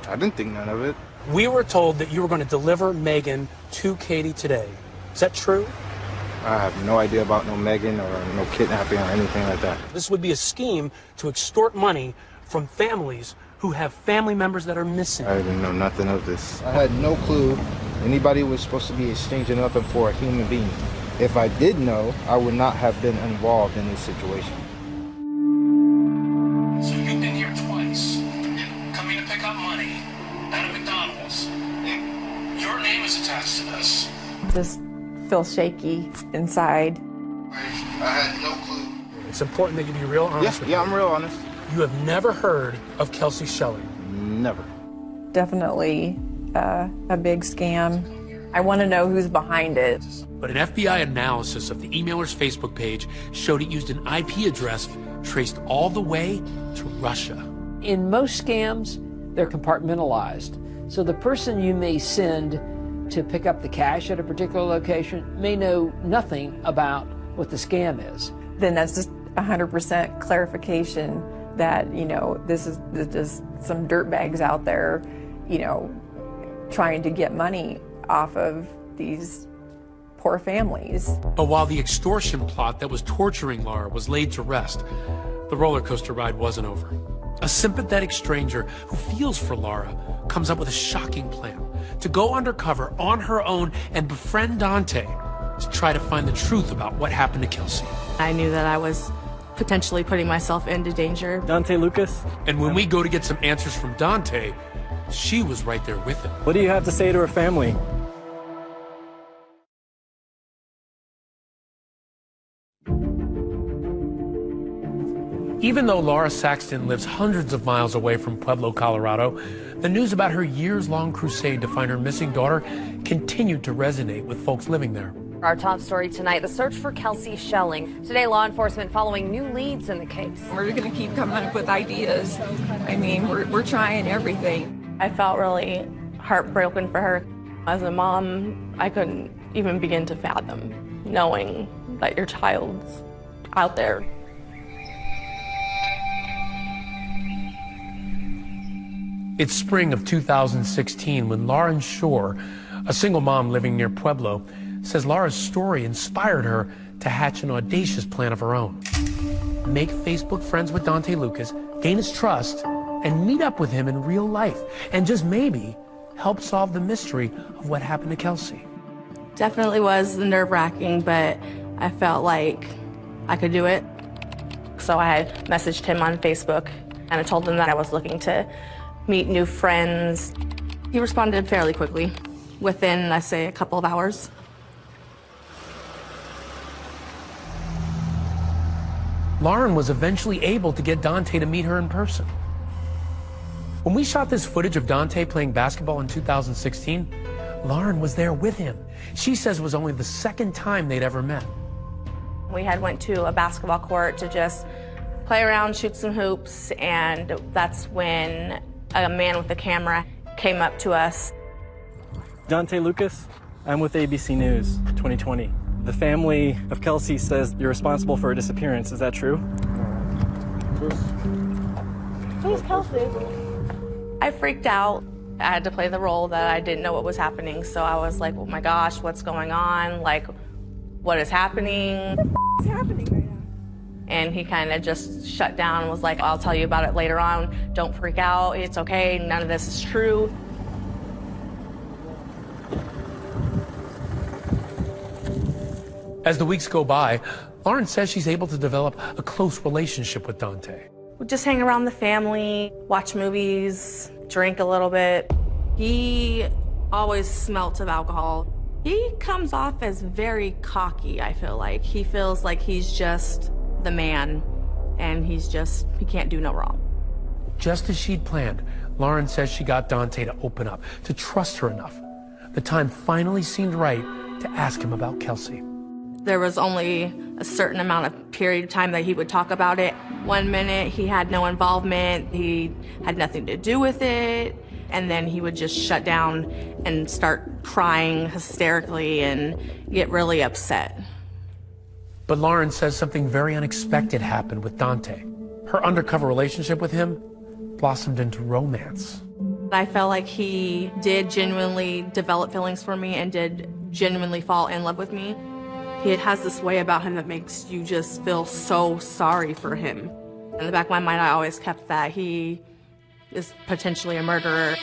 I didn't think none of it. We were told that you were going to deliver Megan to Katie today. Is that true? I have no idea about no Megan or no kidnapping or anything like that. This would be a scheme to extort money from families who have family members that are missing. I didn't know nothing of this. I had no clue anybody was supposed to be exchanging nothing for a human being. If I did know, I would not have been involved in this situation. So you've been here twice, coming to pick up money at a McDonald's. Your name is attached to this. Just feel shaky inside. I had no clue. It's important that you be real honest with me. Yeah, I'm real honest. You have never heard of Kelsie Schelling? Never. Definitely a big scam. I want to know who's behind it. But an FBI analysis of the emailer's Facebook page showed it used an IP address traced all the way to Russia. In most scams, they're compartmentalized. So the person you may send to pick up the cash at a particular location may know nothing about what the scam is. Then that's just 100% clarification that, you know, this is just some dirtbags out there, you know, trying to get money off of these poor families. But while the extortion plot that was torturing Laura was laid to rest, the roller coaster ride wasn't over. A sympathetic stranger who feels for Laura comes up with a shocking plan to go undercover on her own and befriend Dante to try to find the truth about what happened to Kelsie. I knew that I was potentially putting myself into danger. Dante Lucas? And when we go to get some answers from Dante, she was right there with him. What do you have to say to her family? Even though Laura Saxton lives hundreds of miles away from Pueblo, Colorado, the news about her years-long crusade to find her missing daughter continued to resonate with folks living there. Our top story tonight, the search for Kelsie Schelling. Today, law enforcement following new leads in the case. We're going to keep coming up with ideas. I mean, we're trying everything. I felt really heartbroken for her. As a mom, I couldn't even begin to fathom knowing that your child's out there. It's spring of 2016 when Lauren Shore, a single mom living near Pueblo, says Laura's story inspired her to hatch an audacious plan of her own. Make Facebook friends with Dante Lucas, gain his trust, and meet up with him in real life, and just maybe help solve the mystery of what happened to Kelsie. Definitely was nerve-wracking, but I felt like I could do it. So I had messaged him on Facebook, and I told him that I was looking to meet new friends. He responded fairly quickly, within, I say, a couple of hours. Lauren was eventually able to get Dante to meet her in person. When we shot this footage of Dante playing basketball in 2016, Lauren was there with him. She says it was only the second time they'd ever met. We had went to a basketball court to just play around, shoot some hoops, and that's when a man with a camera came up to us. Dante Lucas, I'm with ABC News 2020. The family of Kelsie says you're responsible for her disappearance. Is that true? Who's Kelsie? I freaked out. I had to play the role that I didn't know what was happening, so I was like, oh my gosh, what's going on? Like, what is happening? What's happening right now? And he kind of just shut down and was like, I'll tell you about it later on. Don't freak out. It's okay. None of this is true. As the weeks go by, Lauren says she's able to develop a close relationship with Dante. We just hang around the family, watch movies, drink a little bit. He always smelt of alcohol. He comes off as very cocky, I feel like. He feels like he's just the man, and he can't do no wrong. Just as she'd planned, Lauren says she got Dante to open up, to trust her enough. The time finally seemed right to ask him about Kelsie. There was only a certain amount of period of time that he would talk about it. 1 minute, he had no involvement, he had nothing to do with it, and then he would just shut down and start crying hysterically and get really upset. But Lauren says something very unexpected happened with Dante. Her undercover relationship with him blossomed into romance. I felt like he did genuinely develop feelings for me and did genuinely fall in love with me. He has this way about him that makes you just feel so sorry for him. In the back of my mind, I always kept that he is potentially a murderer.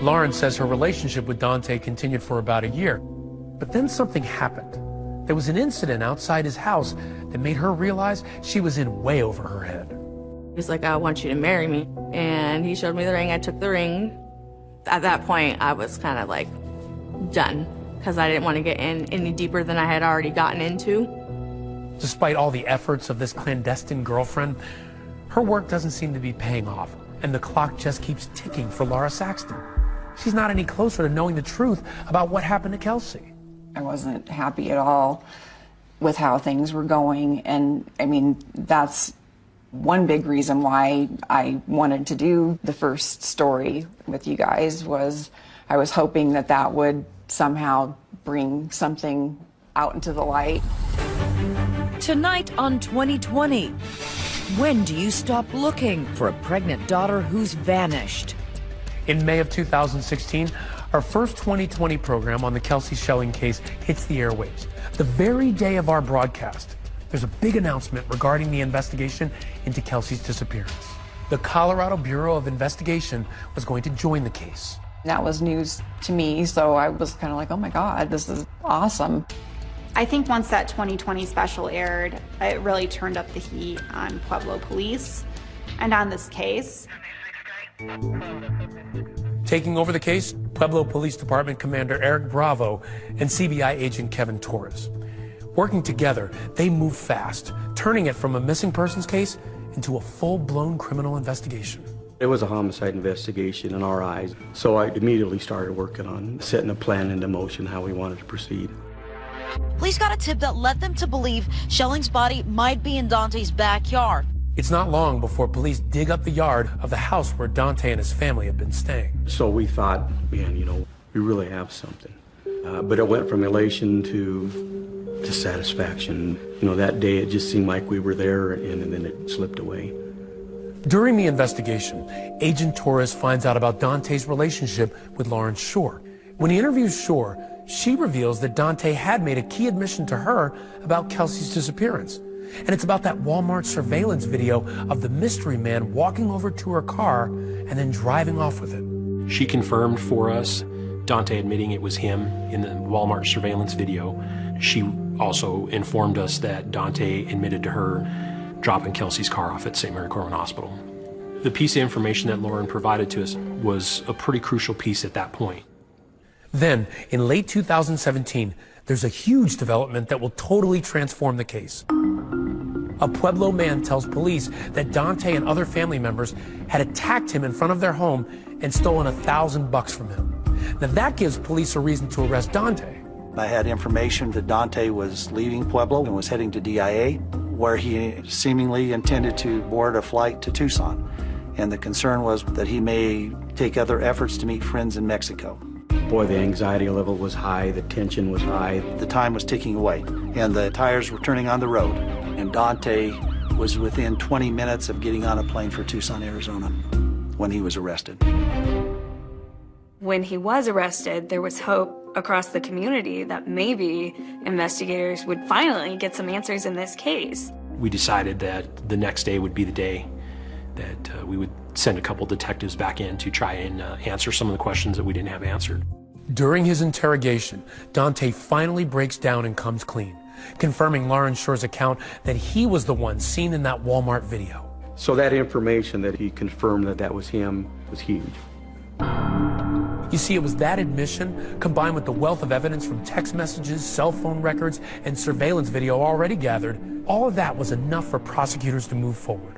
Lauren says her relationship with Dante continued for about a year, but then something happened. There was an incident outside his house that made her realize she was in way over her head. He's like, I want you to marry me. And he showed me the ring, I took the ring. At that point, I was kind of like done, because I didn't want to get in any deeper than I had already gotten into. Despite all the efforts of this clandestine girlfriend, her work doesn't seem to be paying off, and the clock just keeps ticking for Laura Saxton. She's not any closer to knowing the truth about what happened to Kelsie. I wasn't happy at all with how things were going, and I mean, that's one big reason why I wanted to do the first story with you guys. Was I was hoping that that would somehow bring something out into the light. Tonight on 2020, when do you stop looking for a pregnant daughter who's vanished? In May of 2016, our first 2020 program on the Kelsie Schelling case hits the airwaves. The very day of our broadcast, there's a big announcement regarding the investigation into Kelsie's disappearance. The Colorado Bureau of Investigation was going to join the case. That was news to me, so I was kind of like, oh my God, this is awesome. I think once that 2020 special aired, it really turned up the heat on Pueblo police and on this case. Taking over the case, Pueblo Police Department Commander Eric Bravo and CBI agent Kevin Torres. Working together, they moved fast, turning it from a missing persons case into a full-blown criminal investigation. It was a homicide investigation in our eyes, so I immediately started working on setting a plan into motion how we wanted to proceed. Police got a tip that led them to believe Schelling's body might be in Dante's backyard. It's not long before police dig up the yard of the house where Dante and his family had been staying. So we thought, man, you know, we really have something. But it went from elation to satisfaction. You know, that day it just seemed like we were there, and then it slipped away. During the investigation, Agent Torres finds out about Dante's relationship with Lawrence Shore. When he interviews Shore, she reveals that Dante had made a key admission to her about Kelsie's disappearance. And it's about that Walmart surveillance video of the mystery man walking over to her car and then driving off with it. She confirmed for us Dante admitting it was him in the Walmart surveillance video. She also informed us that Dante admitted to her dropping Kelsie's car off at St. Mary Corwin Hospital. The piece of information that Lauren provided to us was a pretty crucial piece at that point. Then, in late 2017, there's a huge development that will totally transform the case. A Pueblo man tells police that Dante and other family members had attacked him in front of their home and stolen $1,000 from him. Now that gives police a reason to arrest Dante. I had information that Dante was leaving Pueblo and was heading to DIA, where he seemingly intended to board a flight to Tucson. And the concern was that he may take other efforts to meet friends in Mexico. Boy, the anxiety level was high, the tension was high. The time was ticking away, and the tires were turning on the road. And Dante was within 20 minutes of getting on a plane for Tucson, Arizona, when he was arrested. When he was arrested, there was hope across the community that maybe investigators would finally get some answers in this case. We decided that the next day would be the day that we would send a couple detectives back in to try and answer some of the questions that we didn't have answered. During his interrogation, Dante finally breaks down and comes clean, confirming Lauren Shore's account that he was the one seen in that Walmart video. So that information that he confirmed that that was him was huge. You see, it was that admission, combined with the wealth of evidence from text messages, cell phone records, and surveillance video already gathered, all of that was enough for prosecutors to move forward.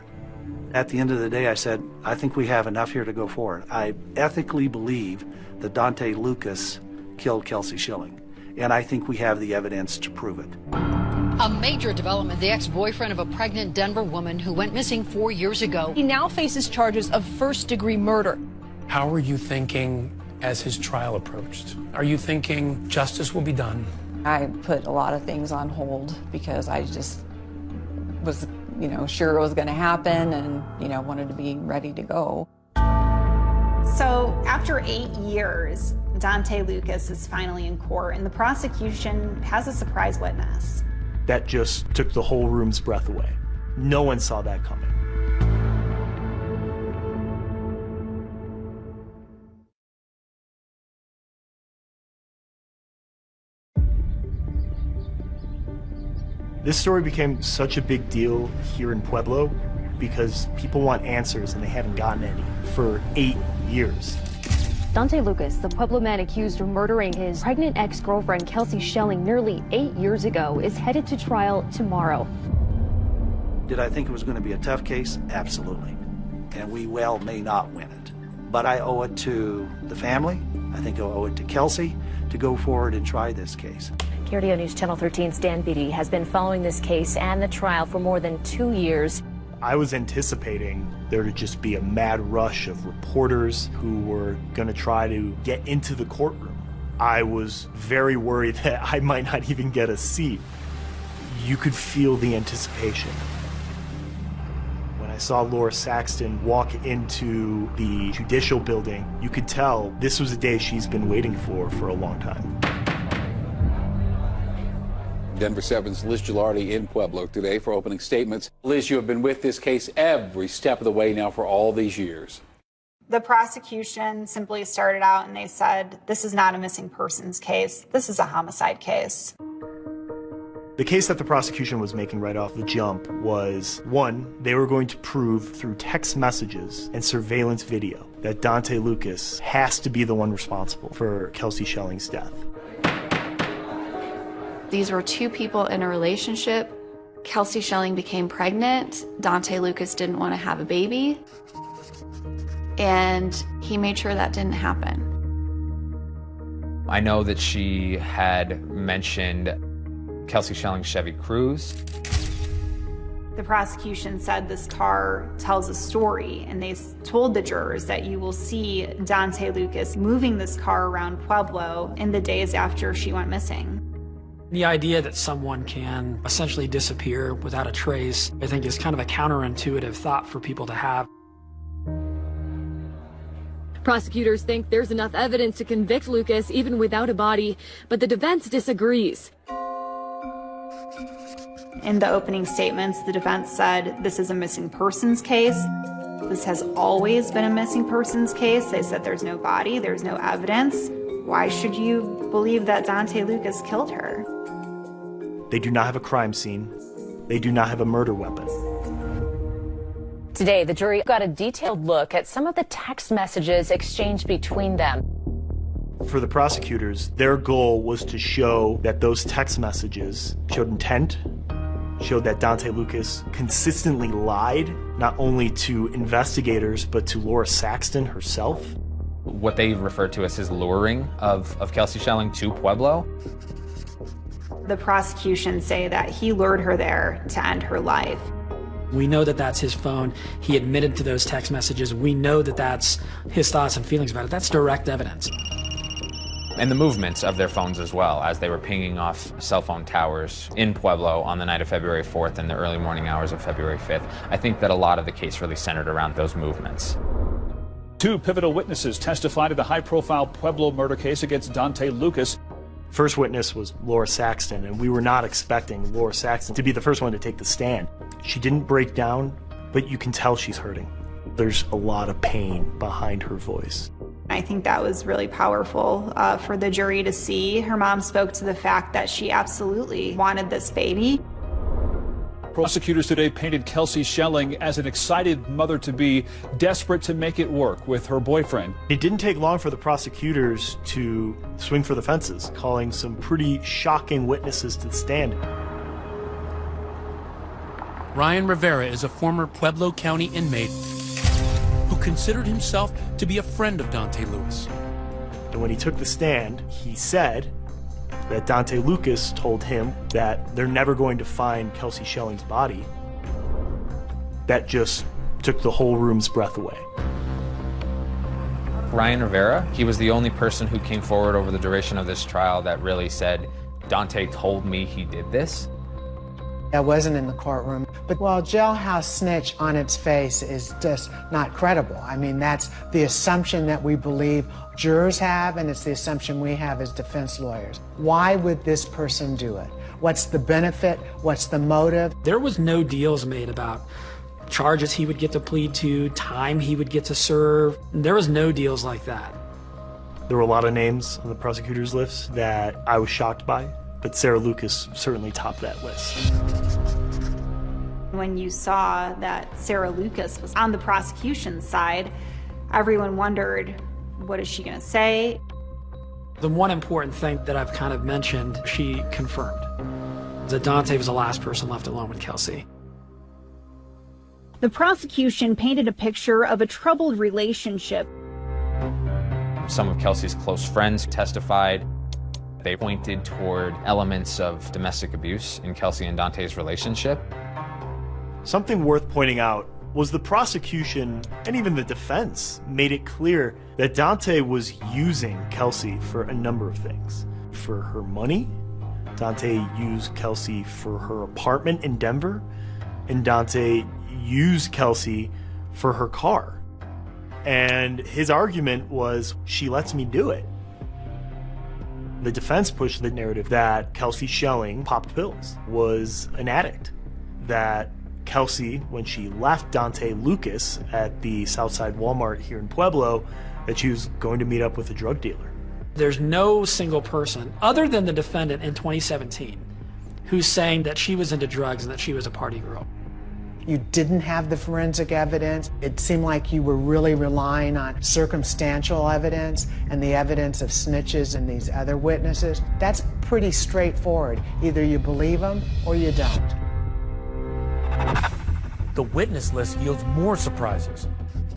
At the end of the day, I said, I think we have enough here to go forward. I ethically believe that Dante Lucas killed Kelsie Schilling, and I think we have the evidence to prove it. A major development, the ex-boyfriend of a pregnant Denver woman who went missing 4 years ago. He now faces charges of first-degree murder. How were you thinking as his trial approached? Are you thinking justice will be done? I put a lot of things on hold because I just was, sure it was going to happen and, wanted to be ready to go. So after 8 years, Dante Lucas is finally in court, and the prosecution has a surprise witness. That just took the whole room's breath away. No one saw that coming. This story became such a big deal here in Pueblo because people want answers and they haven't gotten any for 8 years. Dante Lucas, the Pueblo man accused of murdering his pregnant ex-girlfriend Kelsie Schilling nearly 8 years ago, is headed to trial tomorrow. Did I think it was going to be a tough case? Absolutely. And we well may not win it. But I owe it to the family, I think I owe it to Kelsie, to go forward and try this case. KRDO News Channel 13's Dan Beatty has been following this case and the trial for more than 2 years. I was anticipating there to just be a mad rush of reporters who were going to try to get into the courtroom. I was very worried that I might not even get a seat. You could feel the anticipation. When I saw Laura Saxton walk into the judicial building, you could tell this was a day she's been waiting for a long time. Denver 7's Liz Gilardi in Pueblo today for opening statements. Liz, you have been with this case every step of the way now for all these years. The prosecution simply started out and they said, this is not a missing persons case, this is a homicide case. The case that the prosecution was making right off the jump was, one, they were going to prove through text messages and surveillance video that Dante Lucas has to be the one responsible for Kelsie Schilling's death. These were two people in a relationship. Kelsie Schilling became pregnant. Dante Lucas didn't want to have a baby. And he made sure that didn't happen. I know that she had mentioned Kelsie Schilling's Chevy Cruze. The prosecution said this car tells a story, and they told the jurors that you will see Dante Lucas moving this car around Pueblo in the days after she went missing. The idea that someone can essentially disappear without a trace, I think, is kind of a counterintuitive thought for people to have. Prosecutors think there's enough evidence to convict Lucas even without a body, but the defense disagrees. In the opening statements, the defense said this is a missing persons case. This has always been a missing persons case. They said there's no body, there's no evidence. Why should you believe that Dante Lucas killed her? They do not have a crime scene. They do not have a murder weapon. Today, the jury got a detailed look at some of the text messages exchanged between them. For the prosecutors, their goal was to show that those text messages showed intent, showed that Dante Lucas consistently lied, not only to investigators, but to Laura Saxton herself. What they refer to as his luring of Kelsie Schelling to Pueblo. The prosecution say that he lured her there to end her life. We know that that's his phone. He admitted to those text messages. We know that that's his thoughts and feelings about it. That's direct evidence. And the movements of their phones as well, as they were pinging off cell phone towers in Pueblo on the night of February 4th and the early morning hours of February 5th. I think that a lot of the case really centered around those movements. Two pivotal witnesses testified in the high-profile Pueblo murder case against Dante Lucas. First witness was Laura Saxton, and we were not expecting Laura Saxton to be the first one to take the stand. She didn't break down, but you can tell she's hurting. There's a lot of pain behind her voice. I think that was really powerful for the jury to see. Her mom spoke to the fact that she absolutely wanted this baby. Prosecutors today painted Kelsie Schelling as an excited mother-to-be, desperate to make it work with her boyfriend. It didn't take long for the prosecutors to swing for the fences, calling some pretty shocking witnesses to the stand. Ryan Rivera is a former Pueblo County inmate who considered himself to be a friend of Dante Lucas. And when he took the stand, he said that Dante Lucas told him that they're never going to find Kelsie Schelling's body. That just took the whole room's breath away. Ryan Rivera, he was the only person who came forward over the duration of this trial that really said, Dante told me he did this. I wasn't in the courtroom, but well, jailhouse snitch on its face is just not credible. I mean, that's the assumption that we believe jurors have, and it's the assumption we have as defense lawyers. Why would this person do it? What's the benefit? What's the motive? There was no deals made about charges he would get to plead to, time he would get to serve. There was no deals like that. There were a lot of names on the prosecutor's list that I was shocked by, but Sarah Lucas certainly topped that list. When you saw that Sarah Lucas was on the prosecution's side, everyone wondered, what is she going to say? The one important thing that I've kind of mentioned, she confirmed that Dante was the last person left alone with Kelsie. The prosecution painted a picture of a troubled relationship. Some of Kelsie's close friends testified. They pointed toward elements of domestic abuse in Kelsie and Dante's relationship. Something worth pointing out was the prosecution and even the defense made it clear that Dante was using Kelsie for a number of things. For her money, Dante used Kelsie for her apartment in Denver, and Dante used Kelsie for her car. And his argument was, she lets me do it. The defense pushed the narrative that Kelsie Schelling popped pills, was an addict, that Kelsie, when she left Dante Lucas at the Southside Walmart here in Pueblo, that she was going to meet up with a drug dealer. There's no single person, other than the defendant in 2017, who's saying that she was into drugs and that she was a party girl. You didn't have the forensic evidence. It seemed like you were really relying on circumstantial evidence and the evidence of snitches and these other witnesses. That's pretty straightforward. Either you believe them or you don't. The witness list yields more surprises.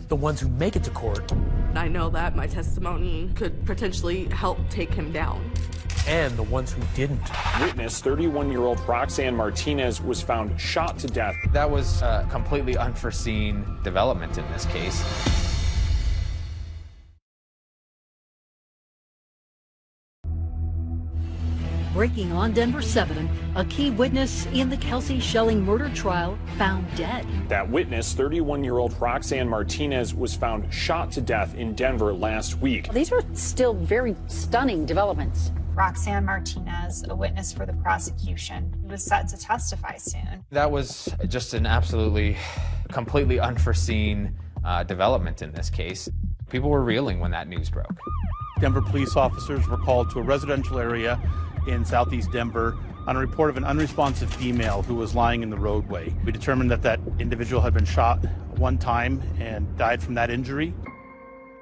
The ones who make it to court. I know that my testimony could potentially help take him down. And the ones who didn't. Witness 31-year-old Roxanne Martinez was found shot to death. That was a completely unforeseen development in this case. Breaking on Denver 7, a key witness in the Kelsie Schelling murder trial found dead. That witness, 31-year-old Roxanne Martinez, was found shot to death in Denver last week. These are still very stunning developments. Roxanne Martinez, a witness for the prosecution, who was set to testify soon. That was just an absolutely, completely unforeseen development in this case. People were reeling when that news broke. Denver police officers were called to a residential area in southeast Denver on a report of an unresponsive female who was lying in the roadway. We determined that that individual had been shot one time and died from that injury.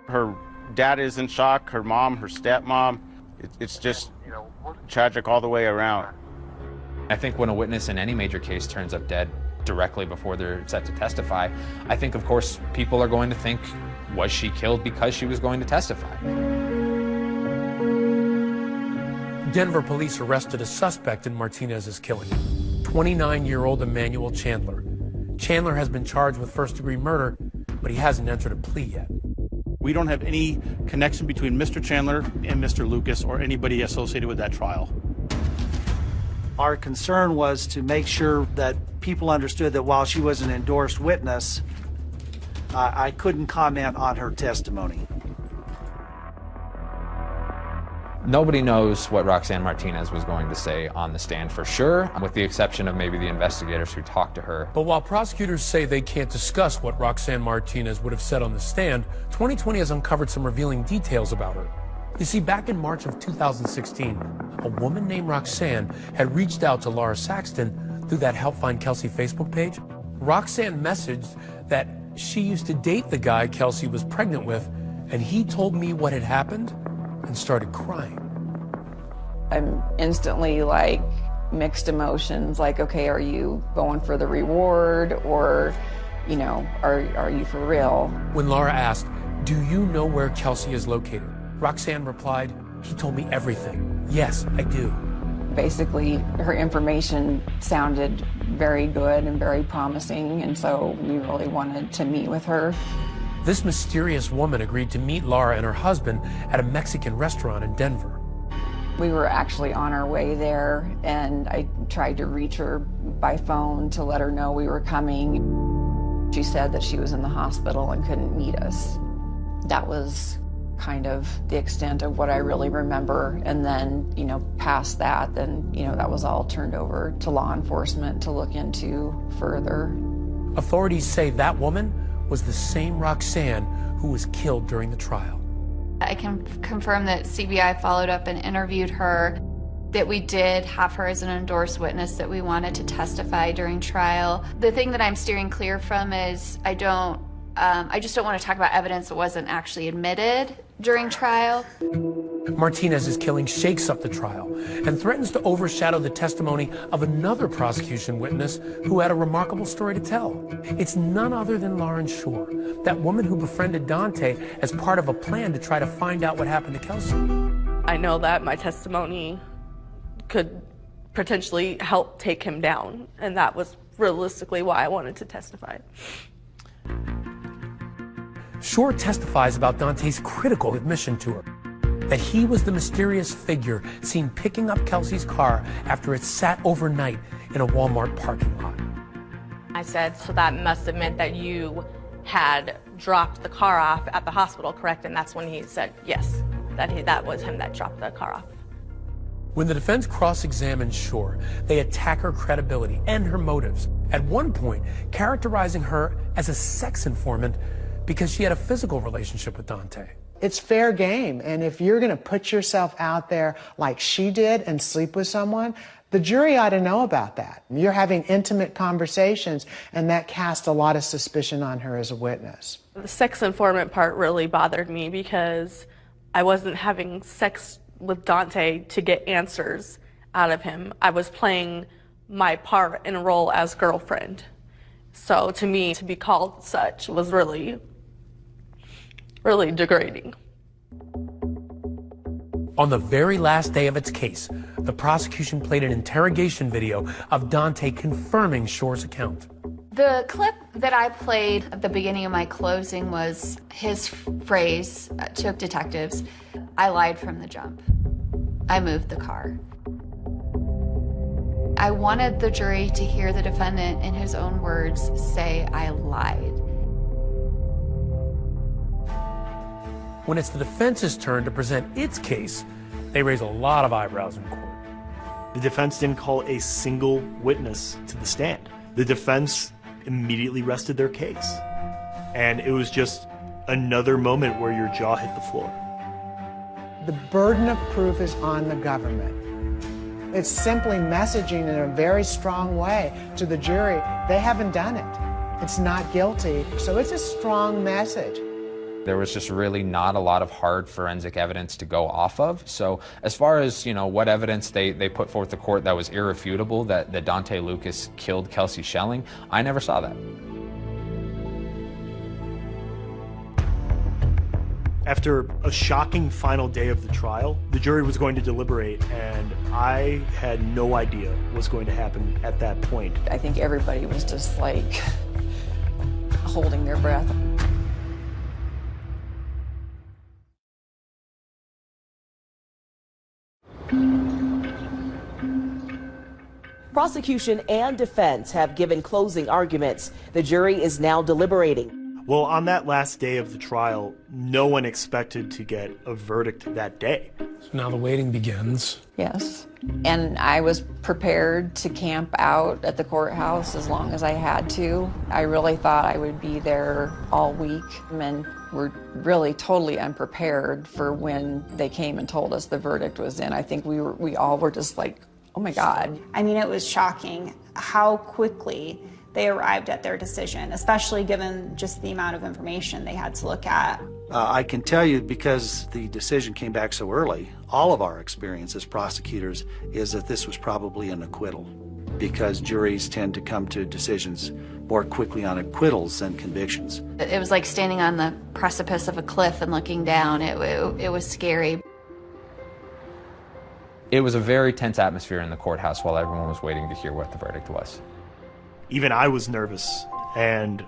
Her dad is in shock, her mom, her stepmom. It's just tragic all the way around. I think when a witness in any major case turns up dead directly before they're set to testify, I think, of course, people are going to think, was she killed because she was going to testify? Denver police arrested a suspect in Martinez's killing, 29-year-old Emmanuel Chandler. Chandler has been charged with first-degree murder, but he hasn't entered a plea yet. We don't have any connection between Mr. Chandler and Mr. Lucas or anybody associated with that trial. Our concern was to make sure that people understood that while she was an endorsed witness, I couldn't comment on her testimony. Nobody knows what Roxanne Martinez was going to say on the stand for sure, with the exception of maybe the investigators who talked to her. But while prosecutors say they can't discuss what Roxanne Martinez would have said on the stand, 2020 has uncovered some revealing details about her. You see, back in March of 2016, a woman named Roxanne had reached out to Laura Saxton through that Help Find Kelsie Facebook page. Roxanne messaged that she used to date the guy Kelsie was pregnant with, and he told me what had happened and started crying. I'm instantly like mixed emotions, like, okay, are you going for the reward, or, you know, are you for real? When Laura asked, do you know where Kelsie is located? Roxanne replied, he told me everything. Yes, I do. Basically, her information sounded very good and very promising, and so we really wanted to meet with her. This mysterious woman agreed to meet Laura and her husband at a Mexican restaurant in Denver. We were actually on our way there, and I tried to reach her by phone to let her know we were coming. She said that she was in the hospital and couldn't meet us. That was kind of the extent of what I really remember. And then, you know, past that, then, you know, that was all turned over to law enforcement to look into further. Authorities say that woman was the same Roxanne who was killed during the trial. I can confirm that CBI followed up and interviewed her, that we did have her as an endorsed witness, that we wanted to testify during trial. The thing that I'm steering clear from is I just don't want to talk about evidence that wasn't actually admitted during trial. Martinez's killing shakes up the trial and threatens to overshadow the testimony of another prosecution witness who had a remarkable story to tell. It's none other than Lauren Shore, that woman who befriended Dante as part of a plan to try to find out what happened to Kelsie. I know that my testimony could potentially help take him down, and that was realistically why I wanted to testify. Shore testifies about Dante's critical admission to her, that he was the mysterious figure seen picking up Kelsie's car after it sat overnight in a Walmart parking lot. I said, so that must have meant that you had dropped the car off at the hospital, correct? And that's when he said, yes, that was him that dropped the car off. When the defense cross-examined Shore, they attack her credibility and her motives, at one point characterizing her as a sex informant because she had a physical relationship with Dante. It's fair game, and if you're going to put yourself out there like she did and sleep with someone, the jury ought to know about that. You're having intimate conversations, and that cast a lot of suspicion on her as a witness. The sex informant part really bothered me because I wasn't having sex with Dante to get answers out of him. I was playing my part and role as girlfriend. So to me, to be called such was really degrading. On the very last day of its case, the prosecution played an interrogation video of Dante confirming Shore's account. The clip that I played at the beginning of my closing was his phrase to detectives, "I lied from the jump. I moved the car." I wanted the jury to hear the defendant, in his own words, say, "I lied." When it's the defense's turn to present its case, they raise a lot of eyebrows in court. The defense didn't call a single witness to the stand. The defense immediately rested their case. And it was just another moment where your jaw hit the floor. The burden of proof is on the government. It's simply messaging in a very strong way to the jury, they haven't done it. It's not guilty. So it's a strong message. There was just really not a lot of hard forensic evidence to go off of. So as far as, what evidence they put forth to court that was irrefutable, that Daunte Lucas killed Kelsie Schelling, I never saw that. After a shocking final day of the trial, the jury was going to deliberate, and I had no idea what was going to happen at that point. I think everybody was just like holding their breath. Prosecution and defense have given closing arguments. The jury is now deliberating. Well, on that last day of the trial, no one expected to get a verdict that day. So now the waiting begins. Yes. And I was prepared to camp out at the courthouse as long as I had to. I really thought I would be there all week, and we're really totally unprepared for when they came and told us the verdict was in. I think we all were just like, oh my God. I mean, it was shocking how quickly they arrived at their decision, especially given just the amount of information they had to look at. I can tell you, because the decision came back so early, all of our experience as prosecutors is that this was probably an acquittal, because juries tend to come to decisions more quickly on acquittals than convictions. It was like standing on the precipice of a cliff and looking down. It was scary. It was a very tense atmosphere in the courthouse while everyone was waiting to hear what the verdict was. Even I was nervous, and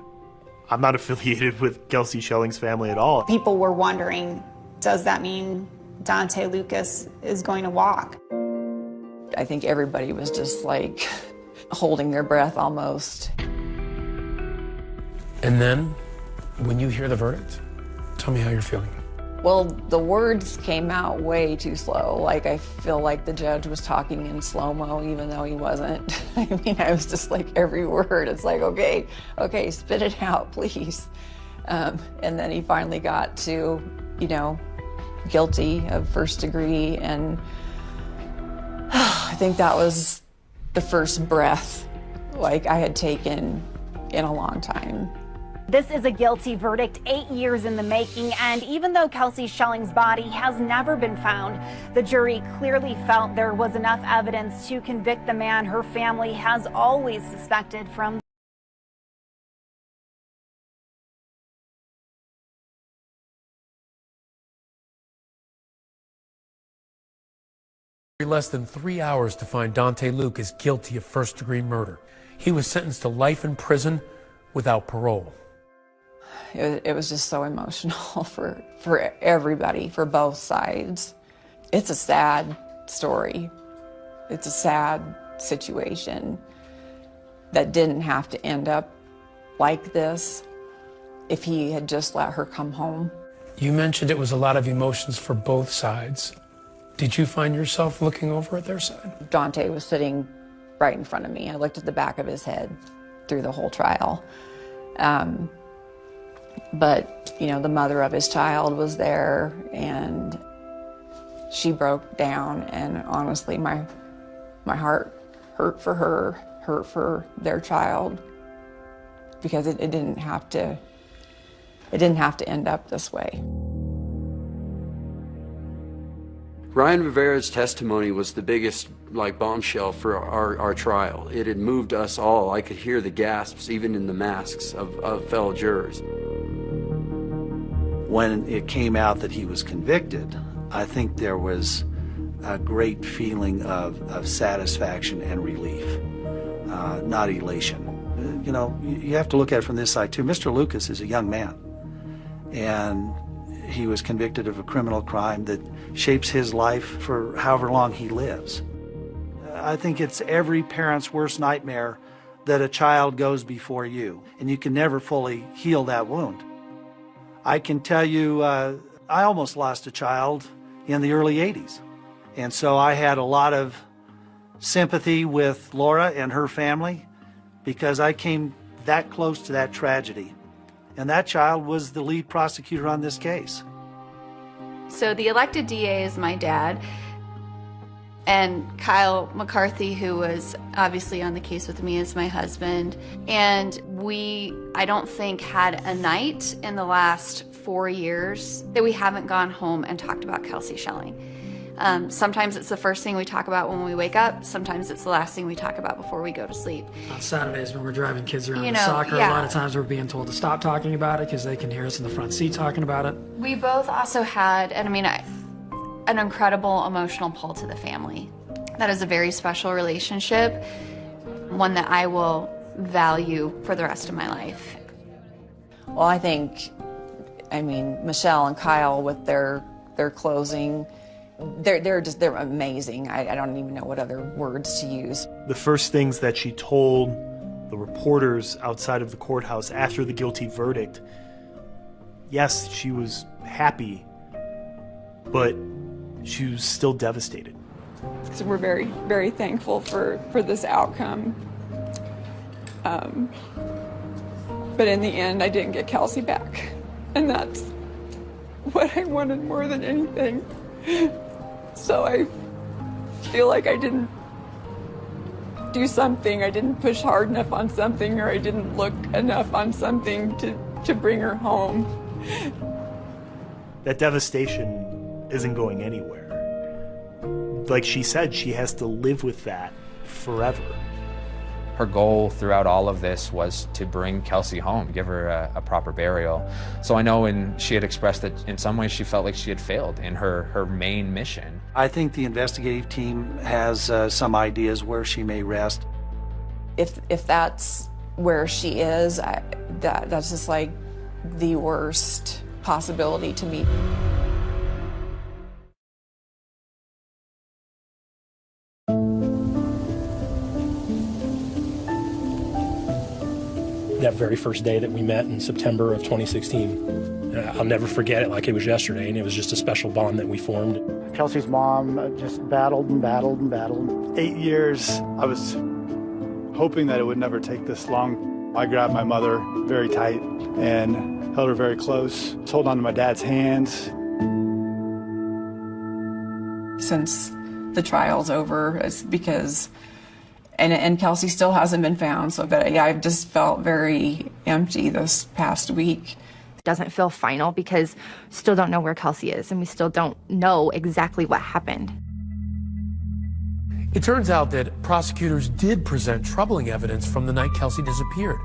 I'm not affiliated with Kelsie Schelling's family at all. People were wondering, does that mean Daunte Lucas is going to walk? I think everybody was just like holding their breath almost. And then, when you hear the verdict, tell me how you're feeling. Well, the words came out way too slow. Like, I feel like the judge was talking in slow-mo, even though he wasn't. I mean, I was just like, every word, it's like, okay, spit it out, please. And then he finally got to, guilty of first degree, and I think that was the first breath, like, I had taken in a long time. This is a guilty verdict 8 years in the making, and even though Kelsie Schelling's body has never been found, the jury clearly felt there was enough evidence to convict the man her family has always suspected from. Less than 3 hours to find Daunte Lucas guilty of first-degree murder. He was sentenced to life in prison without parole. It was just so emotional for everybody, for both sides. It's a sad story. It's a sad situation that didn't have to end up like this if he had just let her come home. You mentioned it was a lot of emotions for both sides. Did you find yourself looking over at their side? Daunte was sitting right in front of me. I looked at the back of his head through the whole trial. But, the mother of his child was there, and she broke down, and honestly, my heart hurt for her, hurt for their child, because it didn't have to end up this way. Ryan Rivera's testimony was the biggest bombshell for our trial. It had moved us all. I could hear the gasps even in the masks of fellow jurors. When it came out that he was convicted, I think there was a great feeling of satisfaction and relief, not elation. You have to look at it from this side too. Mr. Lucas is a young man, and he was convicted of a criminal crime that shapes his life for however long he lives. I think it's every parent's worst nightmare that a child goes before you, and you can never fully heal that wound. I can tell you, I almost lost a child in the early 80s. And so I had a lot of sympathy with Laura and her family, because I came that close to that tragedy. And that child was the lead prosecutor on this case. So the elected DA is my dad. And Kyle McCarthy, who was obviously on the case with me, is my husband. And we, I don't think, had a night in the last 4 years that we haven't gone home and talked about Kelsie Shelling. Sometimes it's the first thing we talk about when we wake up. Sometimes it's the last thing we talk about before we go to sleep. On Saturdays when we're driving kids around to soccer, a lot of times we're being told to stop talking about it because they can hear us in the front seat talking about it. We both also had, and I mean, an incredible emotional pull to the family. That is a very special relationship, one that I will value for the rest of my life. Well, I think, I mean, Michelle and Kyle with their closing, they're amazing. I don't even know what other words to use. The first things that she told the reporters outside of the courthouse after the guilty verdict, yes, she was happy, but she was still devastated. So we're very, very thankful for this outcome. But in the end, I didn't get Kelsie back. And that's what I wanted more than anything. So I feel like I didn't do something, I didn't push hard enough on something, or I didn't look enough on something to bring her home. That devastation isn't going anywhere. Like she said, she has to live with that forever. Her goal throughout all of this was to bring Kelsie home, give her a proper burial. So I know she had expressed that in some ways she felt like she had failed in her main mission. I think the investigative team has some ideas where she may rest. If that's where she is, that's just like the worst possibility to me. That very first day that we met in September of 2016. I'll never forget it like it was yesterday, and it was just a special bond that we formed. Kelsie's mom just battled and battled and battled. 8 years, I was hoping that it would never take this long. I grabbed my mother very tight and held her very close, held onto my dad's hands. Since the trial's over, it's because And Kelsie still hasn't been found, so but I've just felt very empty this past week. It doesn't feel final because we still don't know where Kelsie is, and we still don't know exactly what happened. It turns out that prosecutors did present troubling evidence from the night Kelsie disappeared.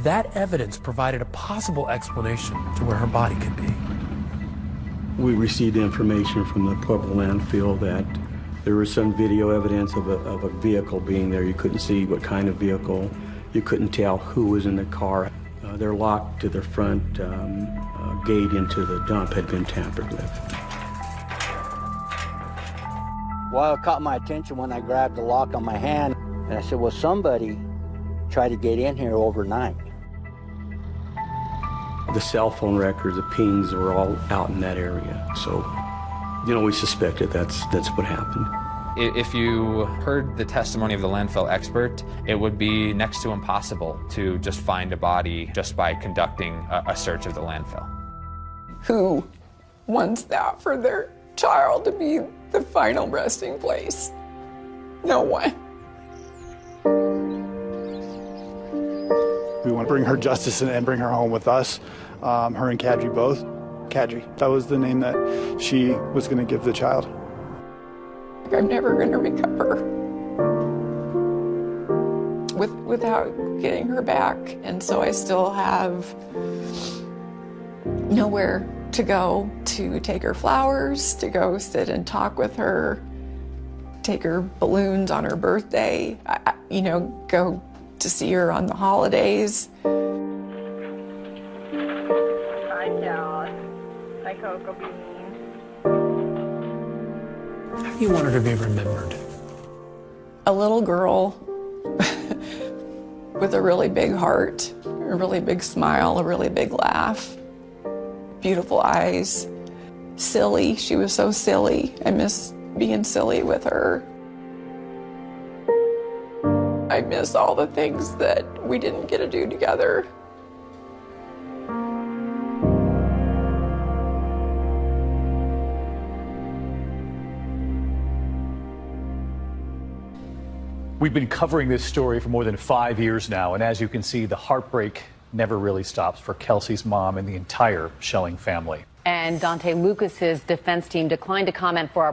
That evidence provided a possible explanation to where her body could be. We received information from the Pueblo landfill that there was some video evidence of a vehicle being there. You couldn't see what kind of vehicle. You couldn't tell who was in the car. Their lock to their front gate into the dump had been tampered with. Well, it caught my attention when I grabbed the lock on my hand, and I said, well, somebody tried to get in here overnight. The cell phone records, the pings were all out in that area. So, we suspected that's what happened. If you heard the testimony of the landfill expert, it would be next to impossible to just find a body just by conducting a search of the landfill. Who wants that for their child to be the final resting place? No one. We want to bring her justice and bring her home with us, her and Kadri both. Kadri, that was the name that she was going to give the child. I'm never going to recover without getting her back, and so I still have nowhere to go to take her flowers, to go sit and talk with her, take her balloons on her birthday, go to see her on the holidays. Hi, Dad. Hi, Coco Bean. How do you want her to be remembered? A little girl with a really big heart, a really big smile, a really big laugh, beautiful eyes, silly. She was so silly. I miss being silly with her. I miss all the things that we didn't get to do together. We've been covering this story for more than 5 years now, and as you can see, the heartbreak never really stops for Kelsie's mom and the entire Schelling family. And Dante Lucas's defense team declined to comment for our